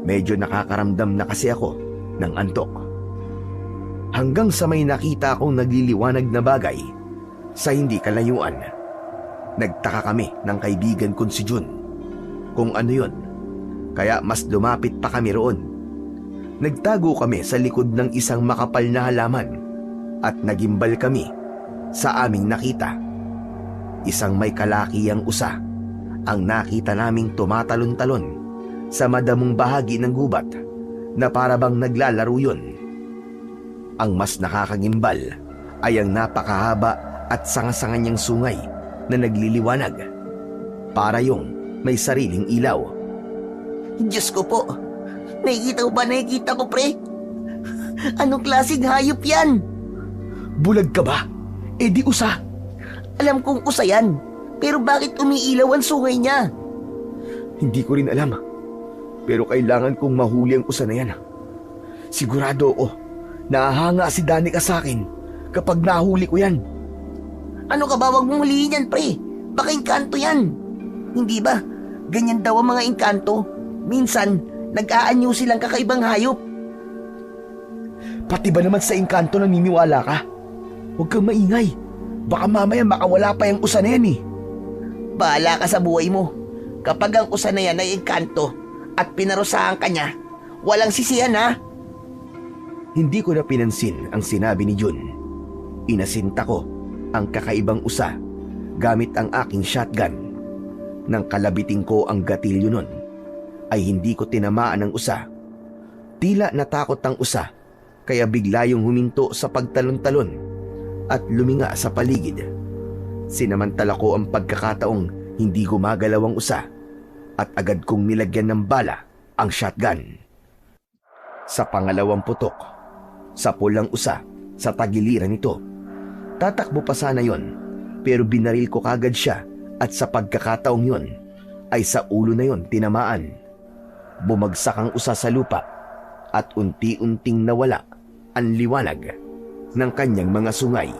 Medyo nakakaramdam na kasi ako ng antok. Hanggang sa may nakita akong nagliliwanag na bagay sa hindi kalayuan. Nagtaka kami ng kaibigan kong si Jun kung ano yun, kaya mas lumapit pa kami roon. Nagtago kami sa likod ng isang makapal na halaman at nagimbal kami sa aming nakita. Isang may kalakiyang usa ang nakita naming tumatalon-talon sa madamong bahagi ng gubat na parabang naglalaro yun. Ang mas nakakagimbal ay ang napakahaba at sanga-sanga niyang sungay na nagliliwanag. Para yung may sariling ilaw. Diyos ko po. Nakikita ko ba? Nakikita ko, pre? Anong klaseng hayop yan? Bulag ka ba? Eh di usa. Alam kong usa yan. Pero bakit umiilaw ang sungay niya? Hindi ko rin alam. Pero kailangan kong mahuli ang usa na yan. Sigurado ako, nahahanga si Danica sa akin kapag nahuli ko yan. Ano ka ba? Huwag mong huliin yan, pre. Baka engkanto yan. Hindi ba? Ganyan daw ang mga engkanto. Minsan, nag-aanyo silang kakaibang hayop. Pati ba naman sa engkanto naniniwala ka? Huwag kang maingay. Baka mamaya makawala pa yung usa na yan eh. Bahala ka sa buhay mo. Kapag ang usa na yan ay engkanto at pinarusahan ka niya, walang sisihan ha. Hindi ko na pinansin ang sinabi ni Jun. Inasinta ko ang kakaibang usa gamit ang aking shotgun. Nang kalabiting ko ang gatilyo nun, ay hindi ko tinamaan ang usa. Tila natakot ang usa, kaya bigla yung huminto sa pagtalon-talon at luminga sa paligid. Sinamantala ko ang pagkakataong hindi gumagalaw ang usa at agad kong nilagyan ng bala ang shotgun. Sa pangalawang putok, sa pulang usa sa tagiliran nito. Tatakbo pa sana yon, pero binaril ko kagad siya at sa pagkakataong yon ay sa ulo na yon tinamaan. Bumagsak ang usa sa lupa at unti-unting nawala ang liwanag ng kanyang mga sungay.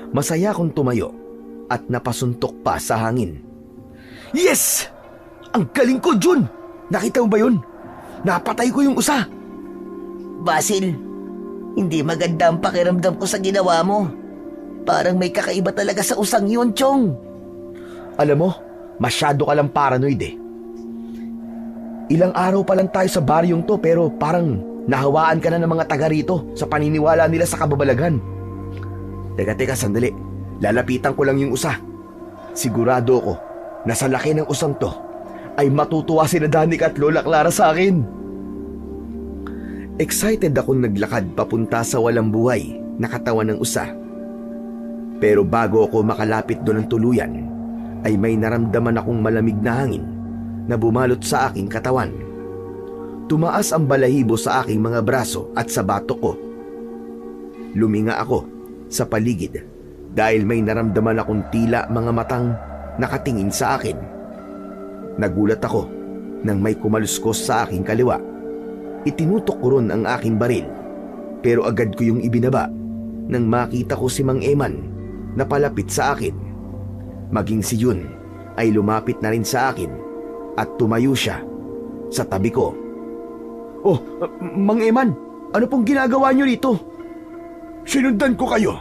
Masaya akong tumayo at napasuntok pa sa hangin. Yes! Ang galing ko, Jun! Nakita mo ba yun? Napatay ko yung usa. Basil, hindi maganda ang pakiramdam ko sa ginawa mo. Parang may kakaiba talaga sa usang yun, Chong. Alam mo, masyado ka lang paranoid eh. Ilang araw pa lang tayo sa baryong to pero parang nahawaan ka na ng mga taga rito sa paniniwala nila sa kababalaghan. Teka, sandali. Lalapitan ko lang yung usa. Sigurado ako na sa laki ng usang to ay matutuwa si Danica at Lola Clara sa akin. Excited akong naglakad papunta sa walang buhay na katawan ng usa. Pero bago ako makalapit doon ng tuluyan, ay may naramdaman akong malamig na hangin na bumalot sa aking katawan. Tumaas ang balahibo sa aking mga braso at sa batok ko. Luminga ako sa paligid dahil may naramdaman akong tila mga matang nakatingin sa akin. Nagulat ako nang may kumaluskos sa aking kaliwa. Itinutok ko ron ang aking baril, pero agad ko yung ibinaba nang makita ko si Mang Eman na palapit sa akin. Maging si Jun ay lumapit na rin sa akin at tumayo siya sa tabi ko. Oh, Mang Eman, ano pong ginagawa niyo rito? Sinundan ko kayo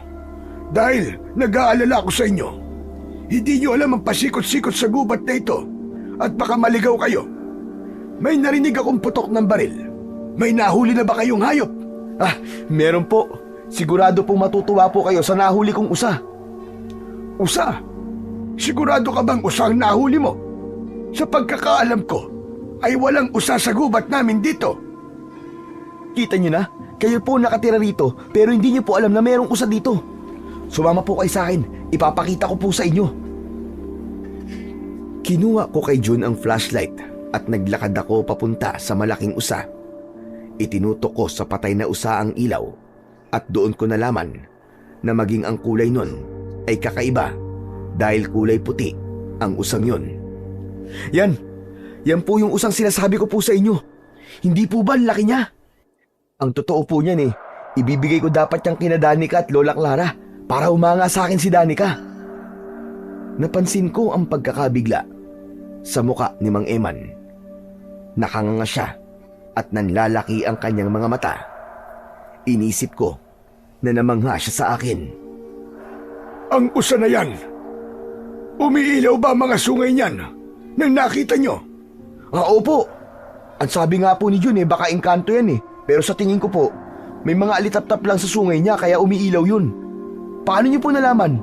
dahil nag-aalala ako sa inyo. Hindi niyo alam ang pasikot-sikot sa gubat na ito at baka maligaw kayo. May narinig akong putok ng baril. May nahuli na ba kayong hayop? Meron po. Sigurado pong matutuwa po kayo sa nahuli kong usa. Usa? Sigurado ka bang usa ang nahuli mo? Sa pagkakaalam ko, ay walang usa sa gubat namin dito. Kita niyo na, kayo po nakatira rito pero hindi niyo po alam na merong usa dito. Sumama po kayo sa akin, ipapakita ko po sa inyo. Kinuha ko kay Jun ang flashlight at naglakad ako papunta sa malaking usa. Itinutok ko sa patay na usa ang ilaw at doon ko nalaman na maging ang kulay nun ay kakaiba dahil kulay puti ang usang yun. Yan po yung usang sinasabi ko po sa inyo. Hindi po ba ang laki niya? Ang totoo po niyan ibibigay ko dapat yung kina Danica at Lola Clara para umanga sa akin si Danica. Napansin ko ang pagkakabigla sa muka ni Mang Eman. Nakanganga siya at nanlalaki ang kanyang mga mata. Inisip ko na namangha siya sa akin. Ang usa na yan. Umiilaw ba ang mga sungay niyan nang nakita nyo? Opo. Ang sabi nga po ni Jun baka engkanto yan Pero sa tingin ko po, may mga alitap-tap lang sa sungay niya kaya umiilaw yun. Paano niyo po nalaman?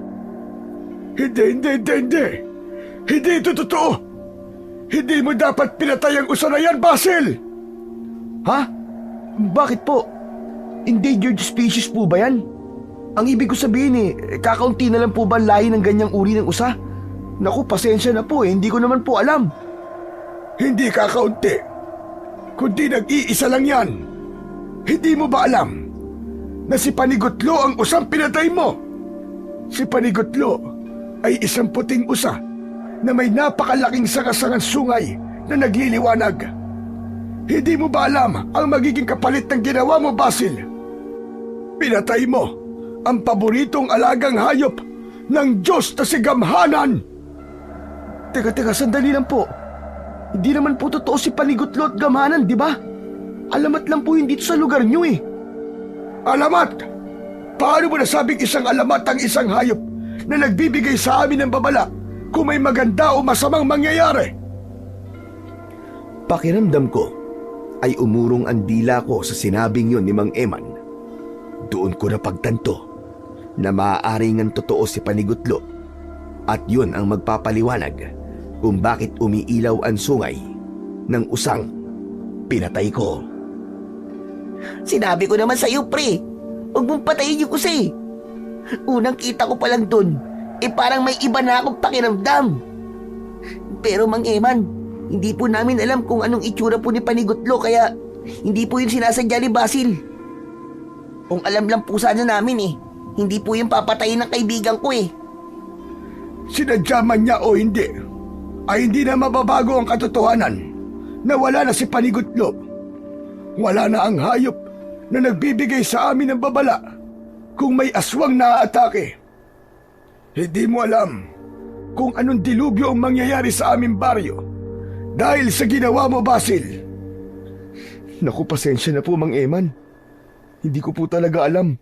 Hindi. Hindi ito totoo. Hindi mo dapat pinatay ang usa na yan, Basil! Ha? Bakit po? Endangered species po ba yan? Ang ibig ko sabihin kakaunti na lang po ba ang lahi ng ganyang uri ng usa? Naku, pasensya na po hindi ko naman po alam. Hindi kakaunti. Kundi nag-iisa lang yan. Hindi mo ba alam na si Panigutlo ang usang pinatay mo? Si Panigutlo ay isang puting usa na may napakalaking sangasangang sungay na nagliliwanag. Hindi mo ba alam ang magiging kapalit ng ginawa mo, Basil? Pinatay mo ang paboritong alagang hayop ng Diyos na si Gamhanan! Teka, sandali lang po. Hindi naman po totoo si Panigutlo at Gamhanan, di ba? Alamat lang po yun dito sa lugar nyo Alamat? Paano mo nasabing isang alamat ang isang hayop na nagbibigay sa amin ng babala kung may maganda o masamang mangyayari? Pakiramdam ko ay umurong ang dila ko sa sinabing yun ni Mang Eman. Doon ko napagtanto na maaaring ang totoo si Panigutlo at yun ang magpapaliwanag kung bakit umiilaw ang sungay ng usang pinatay ko. Sinabi ko naman sa'yo, pre. Huwag mong patayin yung usa Unang kita ko pa lang dun, parang may iba na akong pakiramdam. Pero Mang Eman, hindi po namin alam kung anong itsura po ni Panigutlo kaya hindi po yun sinasadya ni Basil. Kung alam lang po sana namin hindi po yung papatayin ng kaibigan ko Sinadya man niya o hindi, ay hindi na mababago ang katotohanan na wala na si Panigutlo. Wala na ang hayop na nagbibigay sa amin ng babala kung may aswang naaatake. Hindi mo alam kung anong dilubyo ang mangyayari sa aming baryo dahil sa ginawa mo, Basil. Naku, pasensya na po, Mang Eman. Hindi ko po talaga alam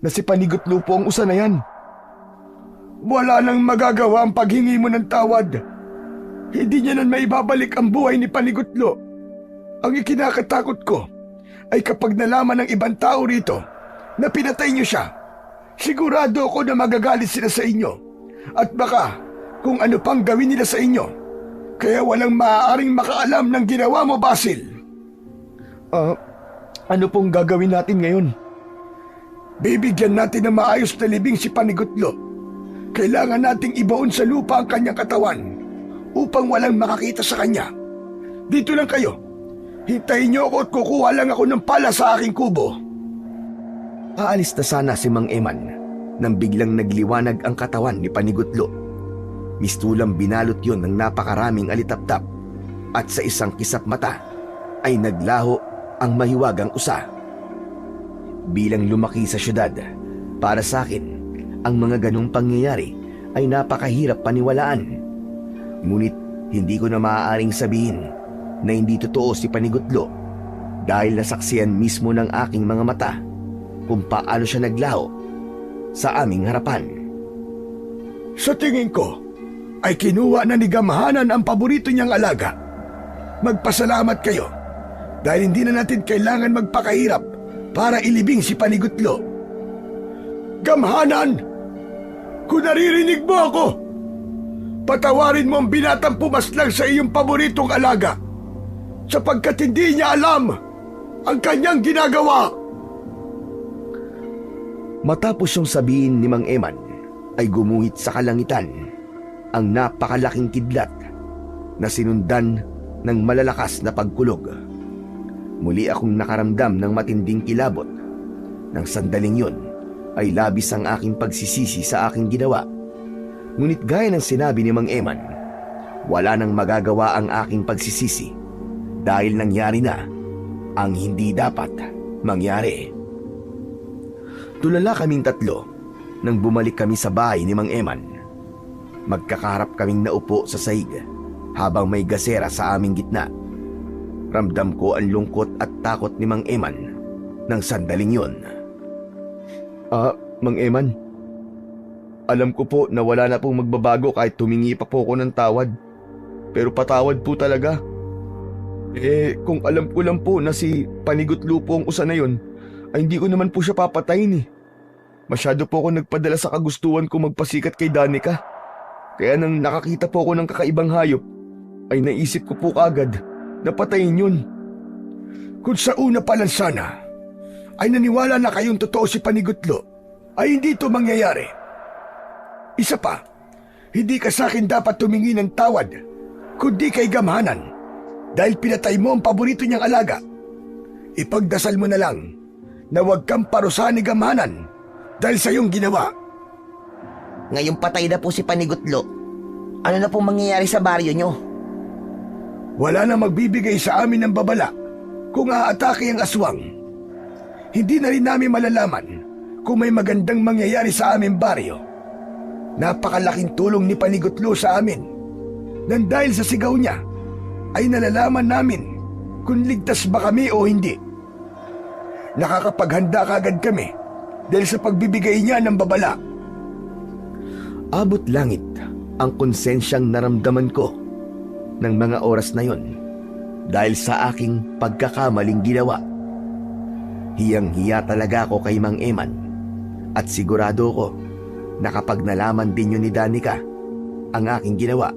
na si Panigutlo po ang usa na yan. Wala nang magagawa ang paghingi mo ng tawad. Hindi niya na maibabalik ang buhay ni Panigutlo. Ang ikinakatakot ko ay kapag nalaman ng ibang tao rito na pinatay niyo siya, sigurado ako na magagalit sila sa inyo at baka kung ano pang gawin nila sa inyo. Kaya walang maaaring makaalam ng ginawa mo, Basil. Ano pong gagawin natin ngayon? Bibigyan natin ng maayos na libing si Panigutlo. Kailangan nating ibaon sa lupa ang kanyang katawan upang walang makakita sa kanya. Dito lang kayo. Hintayin niyo ako at kukuha lang ako ng pala sa aking kubo. Aalis na sana si Mang Eman nang biglang nagliwanag ang katawan ni Panigutlo. Mistulang binalot yon ng napakaraming alitaptap at sa isang kisap mata ay naglaho ang mahiwagang usa. Bilang lumaki sa syudad, para sa akin, ang mga ganong pangyayari ay napakahirap paniwalaan. Ngunit hindi ko na maaaring sabihin na hindi totoo si Panigutlo dahil nasaksiyan mismo ng aking mga mata kung paano siya naglaho sa aming harapan. Sa tingin ko, ay kinuha na ni Gamhanan ang paborito niyang alaga. Magpasalamat kayo dahil hindi na natin kailangan magpakahirap para ilibing si Panigutlo. Gamhanan! Kung naririnig mo ako, patawarin mo ang binatang pumaslang sa iyong paboritong alaga sapagkat hindi niya alam ang kanyang ginagawa. Matapos yung sabihin ni Mang Eman, ay gumuhit sa kalangitan ang napakalaking kidlat na sinundan ng malalakas na pagkulog. Muli akong nakaramdam ng matinding kilabot. Nang sandaling yun, ay labis ang aking pagsisisi sa aking ginawa. Ngunit gaya ng sinabi ni Mang Eman, wala nang magagawa ang aking pagsisisi dahil nangyari na ang hindi dapat mangyari. Tulala kaming tatlo nang bumalik kami sa bahay ni Mang Eman. Magkakaharap kaming naupo sa sahig habang may gasera sa aming gitna. Ramdam ko ang lungkot at takot ni Mang Eman ng sandaling yun. Mang Eman, alam ko po na wala na pong magbabago kahit tumingi pa po ako ng tawad. Pero patawad po talaga. Kung alam ko lang po na si Panigutlo po ang usa na yun, ay hindi ko naman po siya papatayin eh. Masyado po ako nagpadala sa kagustuhan ko magpasikat kay Danica. Kaya nang nakakita po ako ng kakaibang hayop, ay naisip ko po kaagad na patayin yun. Kung sa una pa lang sana ay naniwala na kayong totoo si Panigutlo, ay hindi ito mangyayari. Isa pa, hindi ka sa akin dapat tumingi ng tawad, kundi kay Gamhanan, dahil pinatay mo ang paborito niyang alaga. Ipagdasal mo na lang na huwag kang parusahan ni Gamhanan dahil sa iyong ginawa. Ngayong patay na po si Panigutlo, ano na pong mangyayari sa baryo nyo? Wala na magbibigay sa amin ng babala kung aatake ang aswang. Hindi na rin namin malalaman kung may magandang mangyayari sa aming baryo. Napakalaking tulong ni Panigutlo sa amin. Nang dahil sa sigaw niya, ay nalalaman namin kung ligtas ba kami o hindi. Nakakapaghanda kagad kami dahil sa pagbibigay niya ng babala. Abot langit ang konsensyang naramdaman ko ng mga oras na yon dahil sa aking pagkakamaling ginawa. Hiyang-hiya talaga ako kay Mang Eman at sigurado ko na kapag nalaman din yun ni Danica ang aking ginawa,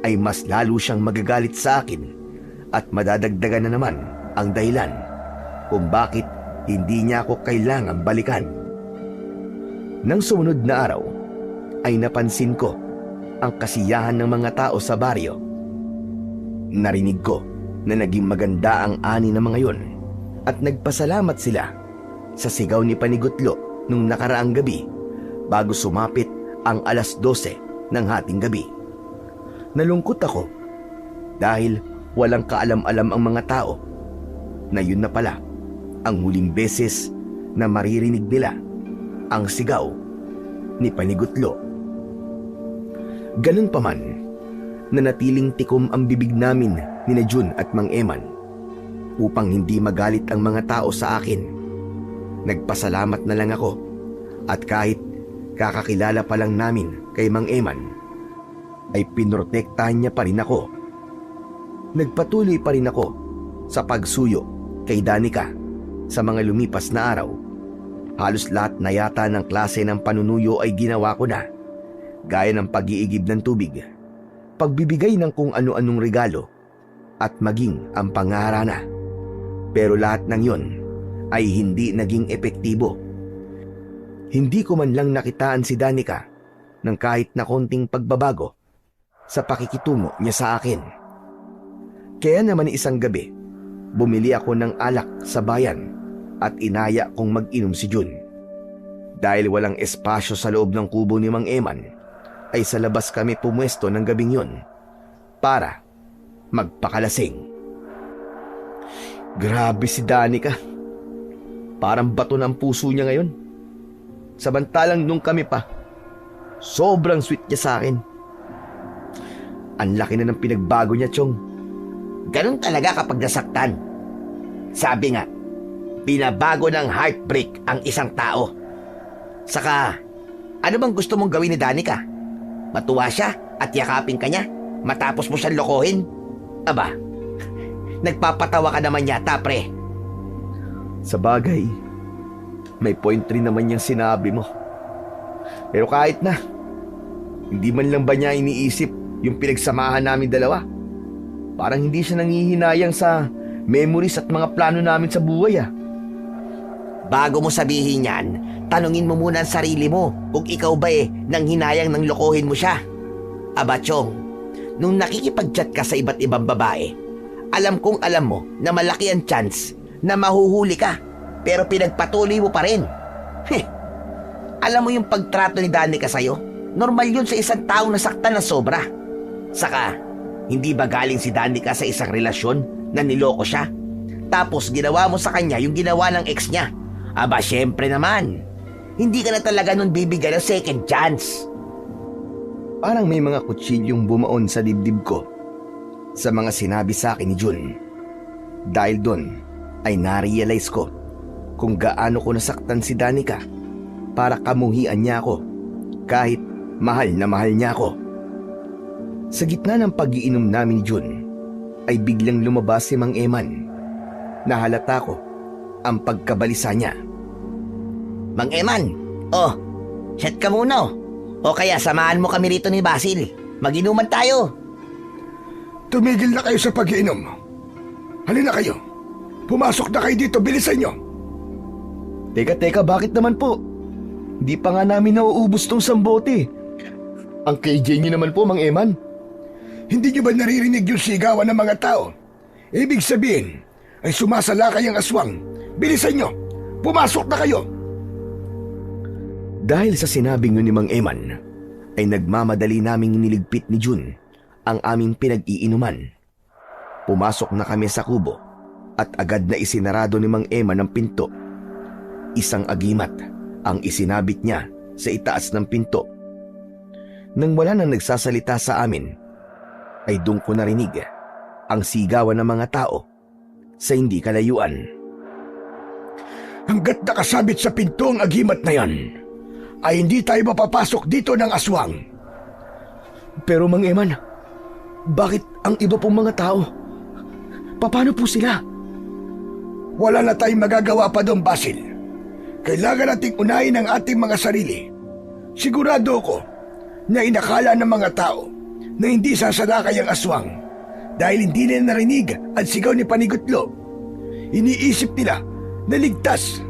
ay mas lalo siyang magagalit sa akin at madadagdagan na naman ang dahilan kung bakit hindi niya ako kailangang balikan. Nang sumunod na araw, ay napansin ko ang kasiyahan ng mga tao sa baryo. Narinig ko na naging maganda ang ani ng mga yon at nagpasalamat sila sa sigaw ni Panigutlo nung nakaraang gabi bago sumapit ang 12:00 ng hating gabi. Nalungkot ako dahil walang kaalam-alam ang mga tao na yun na pala ang huling beses na maririnig nila ang sigaw ni Panigutlo. Ganun pa man, nanatiling tikom ang bibig namin ni Jun at Mang Eman upang hindi magalit ang mga tao sa akin. Nagpasalamat na lang ako at kahit kakakilala pa lang namin kay Mang Eman, ay pinrotektahan niya pa rin ako. Nagpatuloy pa rin ako sa pagsuyo kay Danica sa mga lumipas na araw. Halos lahat na yata ng klase ng panunuyo ay ginawa ko na, gaya ng pag-iigib ng tubig, pagbibigay ng kung ano-anong regalo, at maging ang pangarana. Pero lahat ng yon ay hindi naging epektibo. Hindi ko man lang nakitaan si Danica ng kahit na konting pagbabago sa pakikitungo niya sa akin. Kaya naman isang gabi, bumili ako ng alak sa bayan at inaya kong mag-inom si Jun. Dahil walang espasyo sa loob ng kubo ni Mang Eman, ay sa labas kami pumwesto ng gabing yon para magpakalasing. Grabe si Danica. Parang bato ng puso niya ngayon. Samantalang nung kami pa, sobrang sweet niya sa akin. Ang laki na ng pinagbago niya, Chong. Ganun talaga kapag nasaktan. Sabi nga, binabago ng heartbreak ang isang tao. Saka, ano bang gusto mong gawin ni Danica? Matuwa siya at yakapin ka niya matapos mo siyang lokohin? Aba, nagpapatawa ka naman yata, pre. Sa bagay, may point rin naman yung sinabi mo. Pero kahit na, hindi man lang ba niya iniisip yung pinagsamahan namin dalawa? Parang hindi siya nangihinayang sa memories at mga plano namin sa buhay ah. Bago mo sabihin yan, tanungin mo muna ang sarili mo kung ikaw ba nang hinayang nang lokohin mo siya. Aba, Chong, nung nakikipag-chat ka sa iba't ibang babae, alam kong alam mo na malaki ang chance na mahuhuli ka, pero pinagpatuloy mo pa rin. Alam mo yung pagtrato ni Danica sa'yo? Normal yun sa isang taong nasaktan na sobra. Saka, hindi ba galing si Danica sa isang relasyon na niloko siya? Tapos ginawa mo sa kanya yung ginawa ng ex niya. Aba, syempre naman. Hindi ka na talaga nun bibigyan ng second chance. Parang may mga kutsilyong bumaon sa dibdib ko sa mga sinabi sa akin ni Jun. Dahil doon ay narealize ko kung gaano ko nasaktan si Danica para kamuhian niya ako kahit mahal na mahal niya ako. Sa gitna ng pag-iinom namin ni Jun ay biglang lumabas si Mang Eman. Nahalata ko ang pagkabalisa niya. Mang Eman, chat ka muna. O kaya samahan mo kami rito ni Basil. Mag-inuman tayo. Tumigil na kayo sa pag-iinom. Halina kayo. Pumasok na kayo dito, bilisan nyo. Teka, bakit naman po? Di pa nga namin nauubos tong sambote. Ang KJ niyo naman po, Mang Eman. Hindi nyo ba naririnig yung sigawan ng mga tao? Ibig sabihin ay sumasalakay ang aswang. Bilisan nyo. Pumasok na kayo. Dahil sa sinabing yun ni Mang Eman, ay nagmamadali naming niligpit ni Jun ang aming pinag-iinuman. Pumasok na kami sa kubo at agad na isinarado ni Mang Eman ang pinto. Isang agimat ang isinabit niya sa itaas ng pinto. Nang wala nang nagsasalita sa amin, ay doon ko narinig ang sigawan ng mga tao sa hindi kalayuan. Hanggat nakasabit sa pinto ang agimat na yan, ay hindi tayo mapapasok dito ng aswang. Pero Mang Eman, bakit ang iba pong mga tao? Paano po sila? Wala na tayong magagawa pa doon, Basil. Kailangan nating unahin ang ating mga sarili. Sigurado ko na inakala ng mga tao na hindi sasalakay ang aswang dahil hindi nila narinig ang sigaw ni Panigutlo. Iniisip nila na ligtas,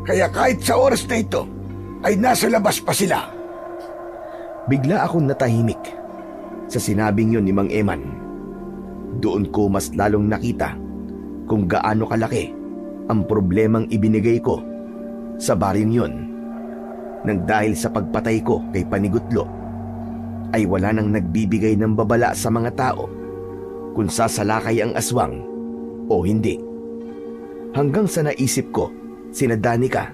kaya kahit sa oras na ito ay nasa labas pa sila. Bigla akong natahimik sa sinabing yun ni Mang Eman. Doon ko mas lalong nakita kung gaano kalaki ang problemang ibinigay ko sa baryong yun. Nang dahil sa pagpatay ko kay Panigutlo, ay wala nang nagbibigay ng babala sa mga tao kung sasalakay ang aswang o hindi. Hanggang sa naisip ko sina Danica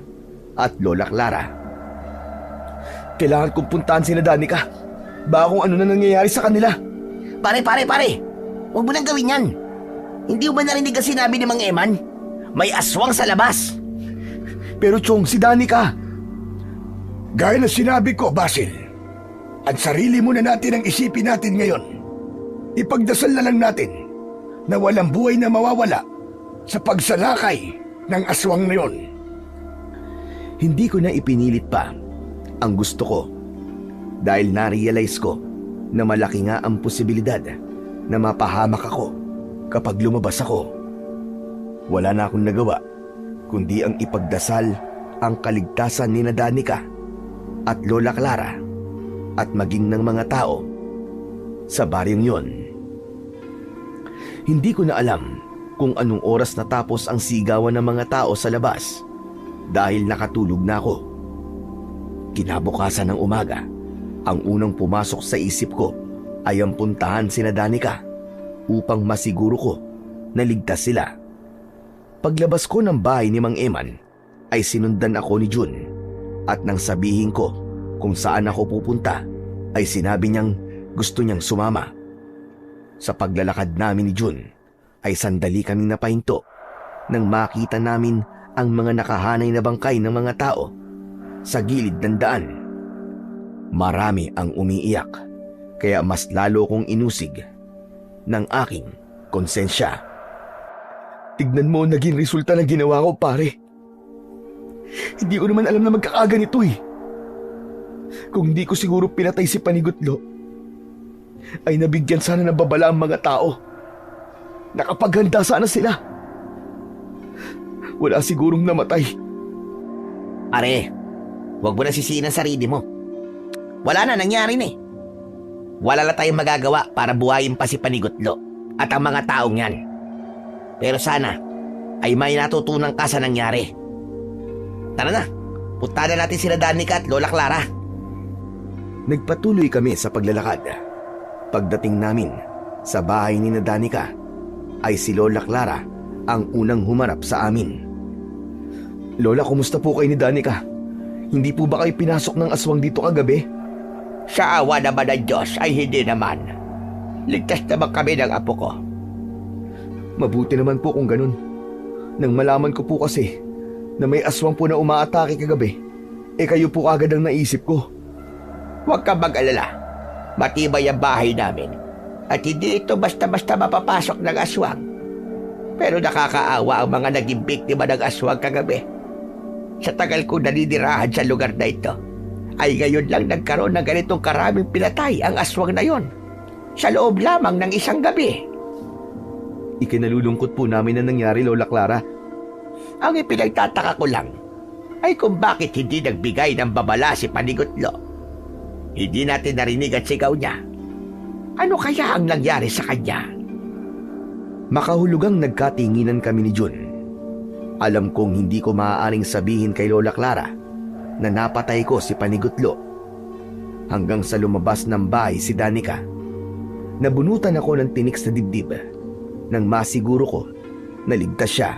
at Lola Clara. Kailangan kong puntahan sina Danica. Baka kung ano na nangyayari sa kanila. Pare. Huwag mo nang gawin yan. Hindi mo ba narinig ang sinabi ni Mang Eman? May aswang sa labas. Pero Chong, si Danica. Gaya na sinabi ko, Basil, at sarili muna natin ang isipin natin ngayon. Ipagdasal na lang natin na walang buhay na mawawala sa pagsalakay ng aswang na yon. Hindi ko na ipinilit pa ang gusto ko dahil na-realize ko na malaki nga ang posibilidad na mapahamak ako kapag lumabas ako. Wala na akong nagawa kundi ang ipagdasal ang kaligtasan ni Danica at Lola Clara at maging ng mga tao sa baryong yon. Hindi ko na alam kung anong oras natapos ang sigawan ng mga tao sa labas dahil nakatulog na ako. Kinabukasan ng umaga, ang unang pumasok sa isip ko ay ang puntahan sina Danica upang masiguro ko na ligtas sila. Paglabas ko ng bahay ni Mang Eman ay sinundan ako ni Jun at nang sabihin ko kung saan ako pupunta ay sinabi niyang gusto niyang sumama. Sa paglalakad namin ni Jun ay sandali kaming napahinto nang makita namin ang mga nakahanay na bangkay ng mga tao sa gilid ng daan. Marami ang umiiyak kaya mas lalo kong inusig ng aking konsensya. Tignan mo ang naging resulta ng ginawa ko, pare. Hindi ko naman alam na magkakaganito eh. Kung hindi ko siguro pinatay si Panigutlo, ay nabigyan sana ng babala ang mga tao. Nakapaghanda sana sila. Wala sigurong namatay. Pare, huwag mo na sisihin ang sarili mo. Wala na, nangyari na eh. Wala na tayong magagawa para buhayin pa si Panigutlo at ang mga taong yan. Pero sana ay may natutunan ka sa nangyari. Tara na, punta na natin sila Danica at Lola Clara. Nagpatuloy kami sa paglalakad. Pagdating namin sa bahay ni Danica ay si Lola Clara ang unang humarap sa amin. Lola, kumusta po kayo ni Danica? Hindi po ba kayo pinasok ng aswang dito kagabi? Sa awa naman ng Diyos ay hindi naman. Ligtas naman kami ng apo ko. Mabuti naman po kung ganun. Nang malaman ko po kasi na may aswang po na umaatake kagabi, kayo po agad ang naisip ko. Huwag ka mag-alala. Matibay ang bahay namin. At hindi ito basta-basta mapapasok ng aswang. Pero nakakaawa ang mga naging biktima ng aswang kagabi. Sa tagal ko naninirahan sa lugar na ito, ay ngayon lang nagkaroon ng ganitong karaming pinatay ang aswang na yon. Sa loob lamang ng isang gabi. Ikinalulungkot po namin na nangyari, Lola Clara. Ang ipinagtataka ko lang ay kung bakit hindi nagbigay ng babala si Panigutlo. Hindi natin narinig ang sigaw niya. Ano kaya ang nangyari sa kanya? Makahulugang nagkatinginan kami ni Jun. Alam kong hindi ko maaaring sabihin kay Lola Clara na napatay ko si Panigutlo. Hanggang sa lumabas ng bahay si Danica. Nabunutan ako ng tinik sa dibdib nang masiguro ko na ligtas siya.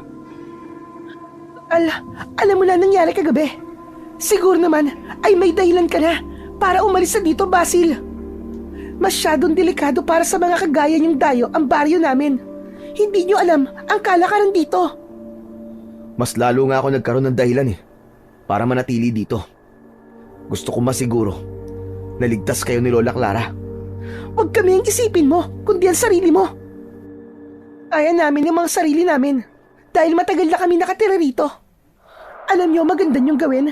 Alam mo na nangyari kagabi. Siguro naman ay may dahilan ka na para umalis sa dito, Basil. Masyadong delikado para sa mga kagaya niyong dayo ang baryo namin. Hindi niyo alam ang kalakaran dito. Mas lalo nga ako nagkaroon ng dahilan para manatili dito. Gusto ko masiguro na ligtas kayo ni Lola Clara. Huwag kami ang isipin mo, kundi ang sarili mo. Kaya namin yung mga sarili namin dahil matagal na kami nakatira rito. Alam niyo maganda niyong gawin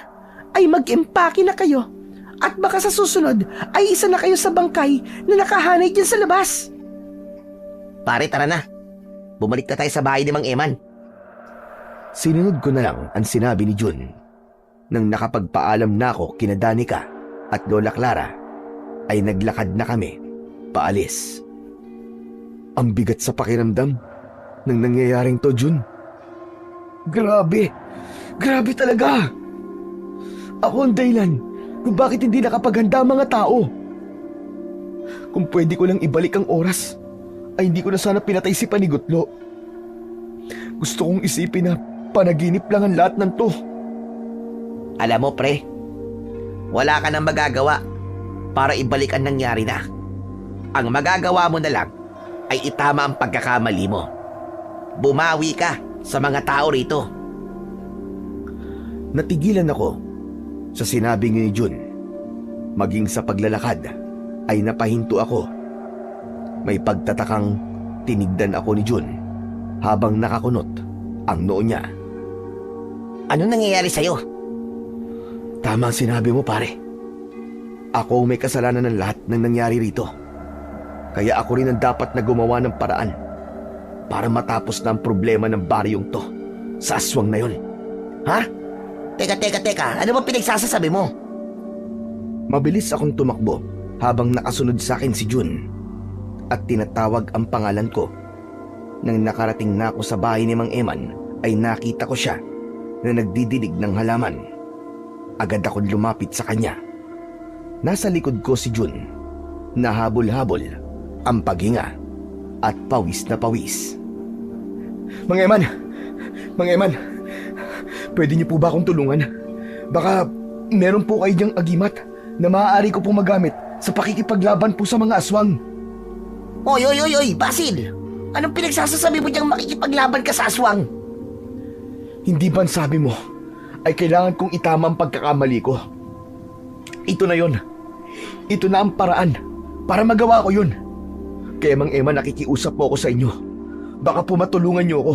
ay mag-impake na kayo at baka sa susunod ay isa na kayo sa bangkay na nakahanay dyan sa labas. Pare, tara na. Bumalik na tayo sa bahay ni Mang Eman. Sinunod ko na lang ang sinabi ni Jun. Nang nakapagpaalam na ako kina Danica at Lola Clara, ay naglakad na kami paalis. Ang bigat sa pakiramdam nang nangyayaring to, Jun. Grabe talaga. Ako ang dahilan kung bakit hindi nakapaghanda ang mga tao. Kung pwede ko lang ibalik ang oras, ay hindi ko na sana pinatay si Panigutlo. Gusto kong isipin na panaginip lang ang lahat ng to. Alam mo, pre, wala ka nang magagawa para ibalik ang nangyari na. Ang magagawa mo na lang ay itama ang pagkakamali mo. Bumawi ka sa mga tao rito. Natigilan ako sa sinabi ni Jun. Maging sa paglalakad ay napahinto ako. May pagtatakang tinigdan ako ni Jun habang nakakunot ang noo niya. Ano nangyayari sa'yo? Tama ang sinabi mo, pare. Ako may kasalanan ng lahat ng nangyari rito. Kaya ako rin ang dapat na gumawa ng paraan para matapos na ang problema ng baryong to sa aswang na yun. Ha? Teka. Ano ba pinagsasasabi mo? Mabilis akong tumakbo habang nakasunod sa akin si Jun at tinatawag ang pangalan ko. Nang nakarating na ako sa bahay ni Mang Eman ay nakita ko siya na nagdidilig ng halaman. Agad akong lumapit sa kanya. Nasa likod ko si Jun, nahabol-habol ang paghinga at pawis na pawis. Mang Eman, pwede niyo po ba akong tulungan? Baka meron po kayo diyang agimat na maaari ko pong magamit sa pakikipaglaban po sa mga aswang. Oy, Basil! Anong pinagsasasabi mo diyang makikipaglaban ka sa aswang? Hindi ba sabi mo ay kailangan kong itama ang pagkakamali ko? Ito na yon. Ito na ang paraan para magawa ko yun. Kaya Mang Eman, nakikiusap po ako sa inyo. Baka po matulungan niyo ako.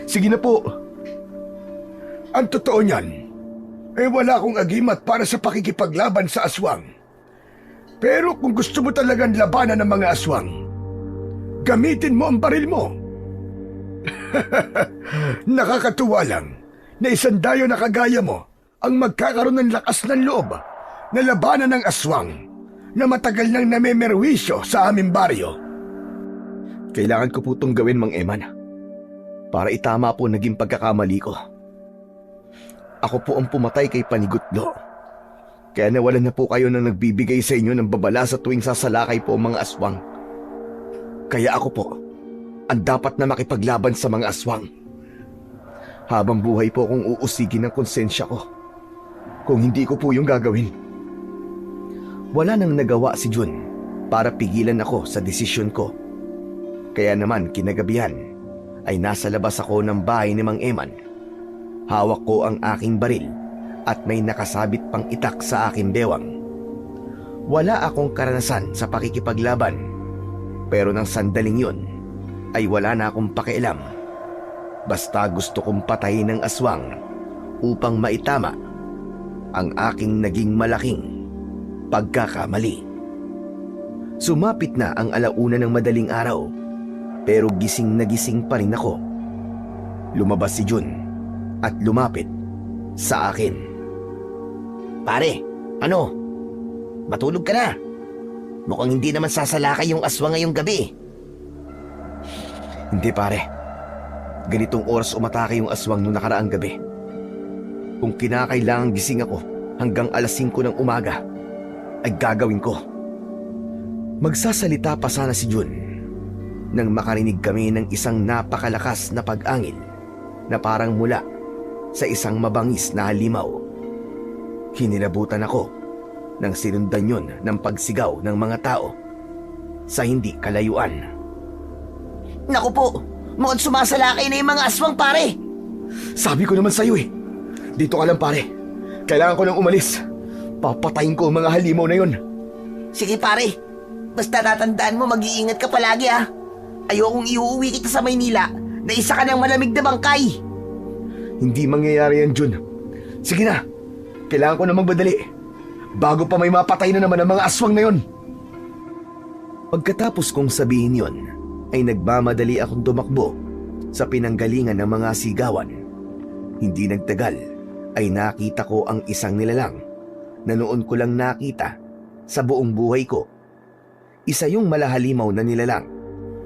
Sige na po. Ang totoo niyan, wala akong agimat para sa pakikipaglaban sa aswang. Pero kung gusto mo talagang labanan ng mga aswang, gamitin mo ang baril mo. Nakakatuwa lang na isang dayo na kagaya mo ang magkakaroon ng lakas ng loob na labanan ng aswang na matagal nang namemerwisyo sa aming baryo. Kailangan ko po itong gawin, Mang Eman, para itama po naging pagkakamali ko. Ako po ang pumatay kay Panigutlo. Kaya nawalan na po kayo na nagbibigay sa inyo ng babala sa tuwing sasalakay po ang mga aswang. Kaya ako po ang dapat na makipaglaban sa mga aswang. Habang buhay po akong uusigin ng konsensya ko kung hindi ko po yung gagawin. Wala nang nagawa si Jun para pigilan ako sa desisyon ko. Kaya naman kinagabihan ay nasa labas ako ng bahay ni Mang Eman. Hawak ko ang aking baril at may nakasabit pang itak sa aking bewang. Wala akong karanasan sa pakikipaglaban, pero nang sandaling yun ay wala na akong pakialam. Basta gusto kong patayin ng aswang upang maitama ang aking naging malaking pagkakamali. Sumapit na ang alauna ng madaling araw, pero gising na gising pa rin ako. Lumabas si Jun at lumapit sa akin. Pare, ano? Matulog ka na. Mukhang hindi naman sasalakay yung aswang ngayong gabi. Hindi pare, ganitong oras umatake yung aswang noong nakaraang gabi. Kung kinakailangang gising ako hanggang alas 5 ng umaga, ay gagawin ko. Magsasalita pa sana si Jun nang makarinig kami ng isang napakalakas na pag-angin na parang mula sa isang mabangis na halimaw. Hinilabutan ako nang sinundan yun ng pagsigaw ng mga tao sa hindi kalayuan. Naku po, mukhang sumasalakay na yung mga aswang, pare. Sabi ko naman sa'yo eh, dito ka lang pare. Kailangan ko nang umalis. Papatayin ko ang mga halimaw na yun. Sige pare, basta tatandaan mo mag-iingat ka palagi ha. Ayokong iuuwi kita sa Maynila na isa ka ng malamig na bangkay. Hindi mangyayari yan, Jun. Sige na, kailangan ko na magbadali bago pa may mapatay na naman ang mga aswang na yun. Pagkatapos kong sabihin yon, ay nagmamadali akong tumakbo sa pinanggalingan ng mga sigawan. Hindi nagtagal ay nakita ko ang isang nilalang na noon ko lang nakita sa buong buhay ko. Isa yung malahalimaw na nilalang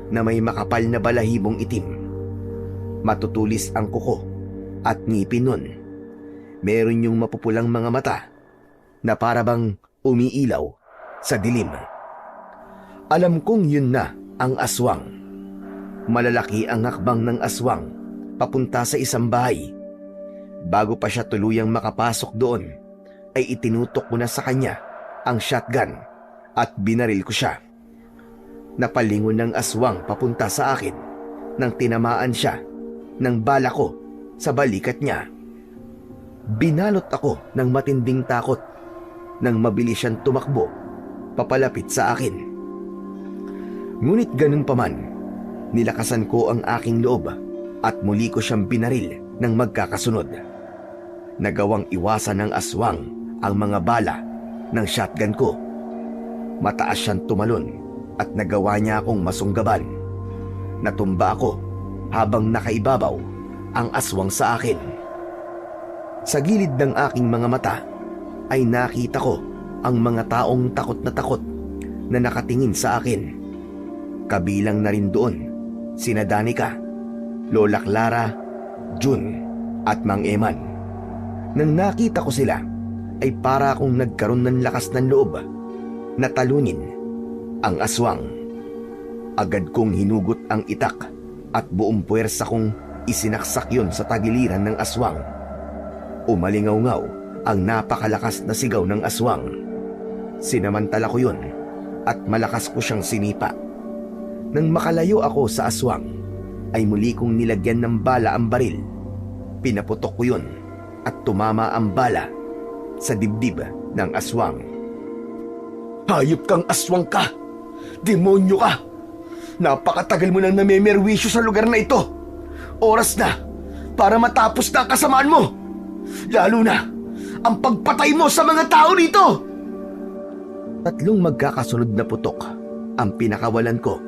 na may makapal na balahibong itim. Matutulis ang kuko at ngipin nun. Meron yung mapupulang mga mata na parabang umiilaw sa dilim. Alam kong yun na ang aswang. Malalaki ang hakbang ng aswang papunta sa isang bahay. Bago pa siya tuluyang makapasok doon, ay itinutok ko na sa kanya ang shotgun at binaril ko siya. Napalingon ng aswang papunta sa akin nang tinamaan siya ng bala ko sa balikat niya. Binalot ako ng matinding takot nang mabilis siyang tumakbo papalapit sa akin. Ngunit ganun pa man, nilakasan ko ang aking loob at muli ko siyang binaril ng magkakasunod. Nagawang iwasan ng aswang ang mga bala ng shotgun ko. Mataas siyang tumalon at nagawa niya akong masunggaban. Natumba ako habang nakaibabaw ang aswang sa akin. Sa gilid ng aking mga mata ay nakita ko ang mga taong takot na nakatingin sa akin. Kabilang na rin doon sina Danica, Lola Clara, Jun at Mang Eman. Nang nakita ko sila ay para akong nagkaroon ng lakas ng loob na talunin ang aswang. Agad kong hinugot ang itak at buong puwersa kong isinaksak yon sa tagiliran ng aswang. Umalingaw-ngaw ang napakalakas na sigaw ng aswang. Sinamantala ko yon at malakas ko siyang sinipa. Nang makalayo ako sa aswang, ay muli kong nilagyan ng bala ang baril. Pinaputok ko yun at tumama ang bala sa dibdib ng aswang. Hayop kang aswang ka! Demonyo ka! Napakatagal mo nang namemerwisyo sa lugar na ito. Oras na para matapos na ang kasamaan mo. Lalo na ang pagpatay mo sa mga tao dito! Tatlong magkakasunod na putok ang pinakawalan ko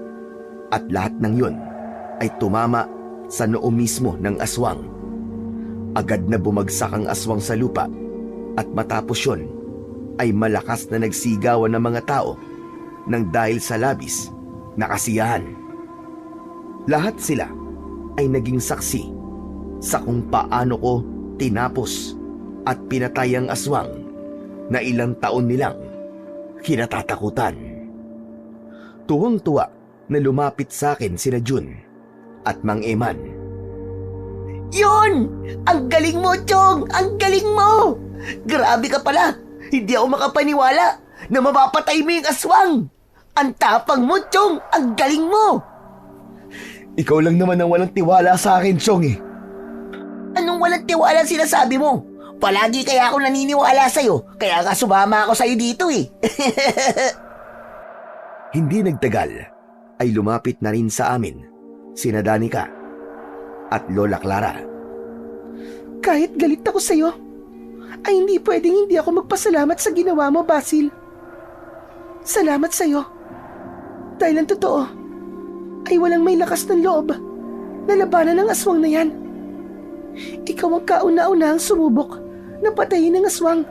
at lahat ng yun ay tumama sa noo mismo ng aswang. Agad na bumagsak ang aswang sa lupa at matapos yun ay malakas na nagsigawan ng mga tao nang dahil sa labis na kasiyahan. Lahat sila ay naging saksi sa kung paano ko tinapos at pinatay ang aswang na ilang taon nilang kinatatakutan. Tuwang-tuwa na lumapit sa akin sina Jun at Mang Eman. Yun! Ang galing mo, Chong! Ang galing mo! Grabe ka pala! Hindi ako makapaniwala na mapapatay mo yung aswang! Ang tapang mo, Chong! Ang galing mo! Ikaw lang naman ang walang tiwala sa akin, Chong eh. Anong walang tiwala sinasabi mo? Palagi kaya ako naniniwala sa'yo, kaya nga sumama ako sa'yo dito eh. Hindi nagtagal ay lumapit na rin sa amin sina Danica at Lola Clara. Kahit galit ako sa'yo, ay hindi pwedeng hindi ako magpasalamat sa ginawa mo, Basil. Salamat sa'yo. Dahil ang totoo, ay walang may lakas ng loob na labanan ng aswang na yan. Ikaw ang kauna-unahang sumubok na patayin ng aswang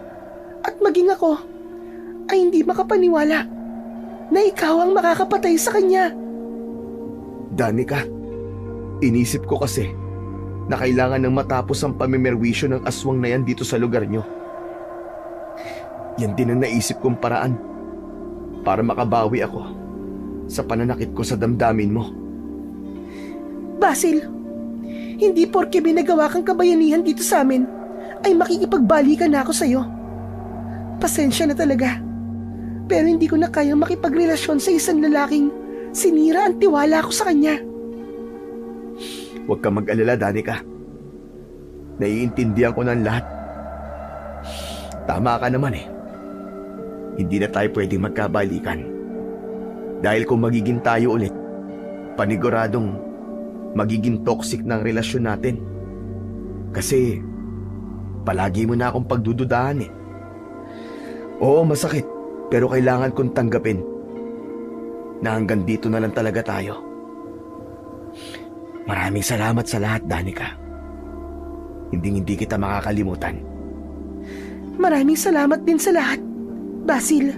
at maging ako ay hindi makapaniwala na ikaw ang makakapatay sa kanya. Danica, inisip ko kasi na kailangan ng matapos ang pamimerwisyo ng aswang na yan dito sa lugar nyo. Yan din ang naisip kong paraan para makabawi ako sa pananakit ko sa damdamin mo. Basil, hindi porke binagawa kang kabayanihan dito sa amin ay makikipagbalikan na ako sa'yo. Pasensya na talaga. Pero hindi ko na kayang makipagrelasyon sa isang lalaking sinira ang tiwala ko sa kanya. Huwag kang mag-alala, Danica. Naiintindihan ko ng lahat. Tama ka naman eh. Hindi na tayo pwedeng magkabalikan. Dahil kung magiging tayo ulit, paniguradong magiging toxic ng relasyon natin. Kasi palagi mo na akong pagdududahan eh. Oo, masakit, pero kailangan kong tanggapin na hanggang dito na lang talaga tayo. Maraming salamat sa lahat, Danica. Hindi kita makakalimutan. Maraming salamat din sa lahat, Basil.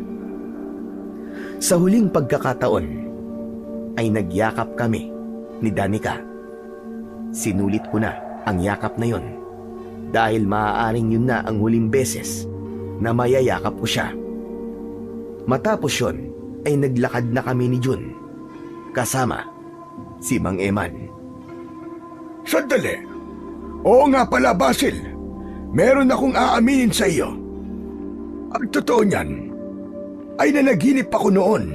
Sa huling pagkakataon, ay nagyakap kami ni Danica. Sinulit ko na ang yakap na yon dahil maaaring yun na ang huling beses na mayayakap ko siya. Matapos yun, ay naglakad na kami ni Jun kasama si Mang Eman. Sandali. Oo nga pala, Basil. Meron akong aaminin sa iyo. Ang totoo niyan ay nanaginip ako noon.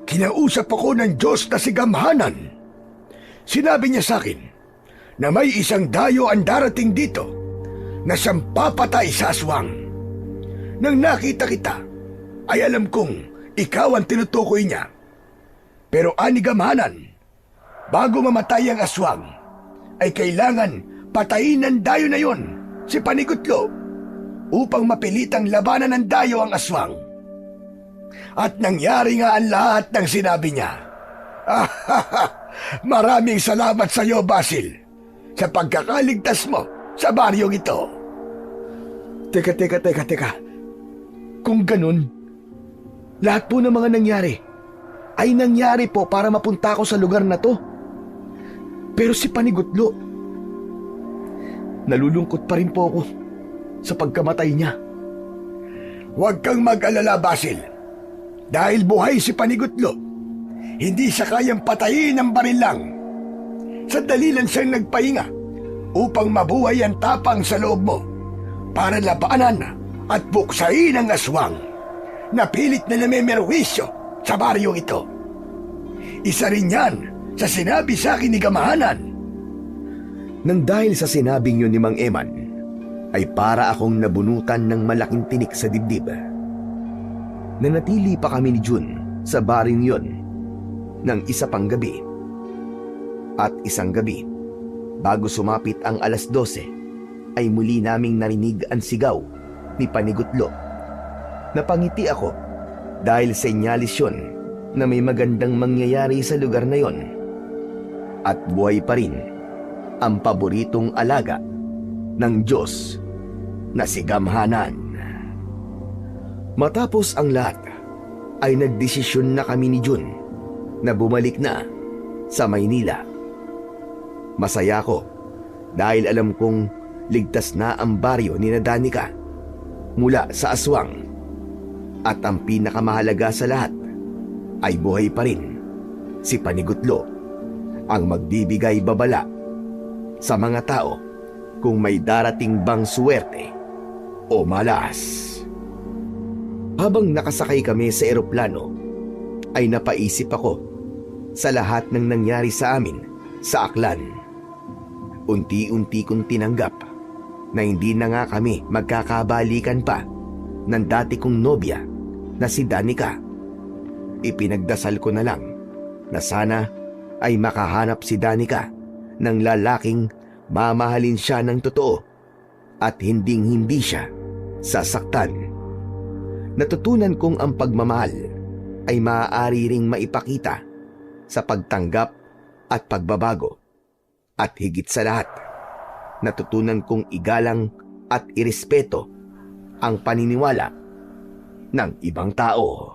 Kinausap ako ng Diyos na si Gamhanan. Sinabi niya sa akin na may isang dayo ang darating dito na siyang papatay sa aswang. Nang nakita kita, ay alam kong ikaw ang tinutukoy niya. Pero ani Gamhanan, bago mamatay ang aswang, ay kailangan patayin ng dayo na yon, si Panigutlo, upang mapilitang labanan ng dayo ang aswang. At nangyari nga ang lahat ng sinabi niya. Maraming salamat sa iyo, Basil, sa pagkakaligtas mo sa baryong ito. Teka. Kung ganun, lahat po ng mga nangyari ay nangyari po para mapunta ako sa lugar na to. Pero si Panigutlo, nalulungkot pa rin po ako sa pagkamatay niya. Huwag kang mag-alala, Basil. Dahil buhay si Panigutlo, hindi siya kayang patayin ng baril lang. Sandali lang siyang nagpahinga upang mabuhay ang tapang sa loob mo para labanan at buksain ang aswang na pilit na namemerwisyo sa baryong ito. Isa rin yan sa sinabi sa akin ni Gamhanan. Nang dahil sa sinabing yun ni Mang Eman, ay para akong nabunutan ng malaking tinik sa dibdib. Nanatili pa kami ni Jun sa baring yun ng isa pang gabi. At isang gabi, bago sumapit ang 12:00, ay muli naming narinig ang sigaw ni Panigutlo. Napangiti ako dahil senyalis yun na may magandang mangyayari sa lugar na yon. At buhay pa rin ang paboritong alaga ng Diyos na si Gamhanan. Matapos ang lahat, ay nagdesisyon na kami ni Jun na bumalik na sa Maynila. Masaya ko dahil alam kong ligtas na ang baryo ni Danica mula sa aswang. At ang pinakamahalaga sa lahat ay buhay pa rin si Panigutlo, ang magbibigay babala sa mga tao kung may darating bang suwerte o malas. Habang nakasakay kami sa eroplano, ay napaisip ako sa lahat ng nangyari sa amin Sa Aklan, unti-unti kong tinanggap na hindi na nga kami magkakabalikan pa ng dati kong nobya na si Danica. Ipinagdasal ko na lang na sana ay makahanap si Danica ng lalaking mamahalin siya ng totoo at hinding-hindi siya sasaktan. Natutunan kong ang pagmamahal ay maaari ring maipakita sa pagtanggap at pagbabago. At higit sa lahat, natutunan kong igalang at irespeto ang paniniwala ng ibang tao.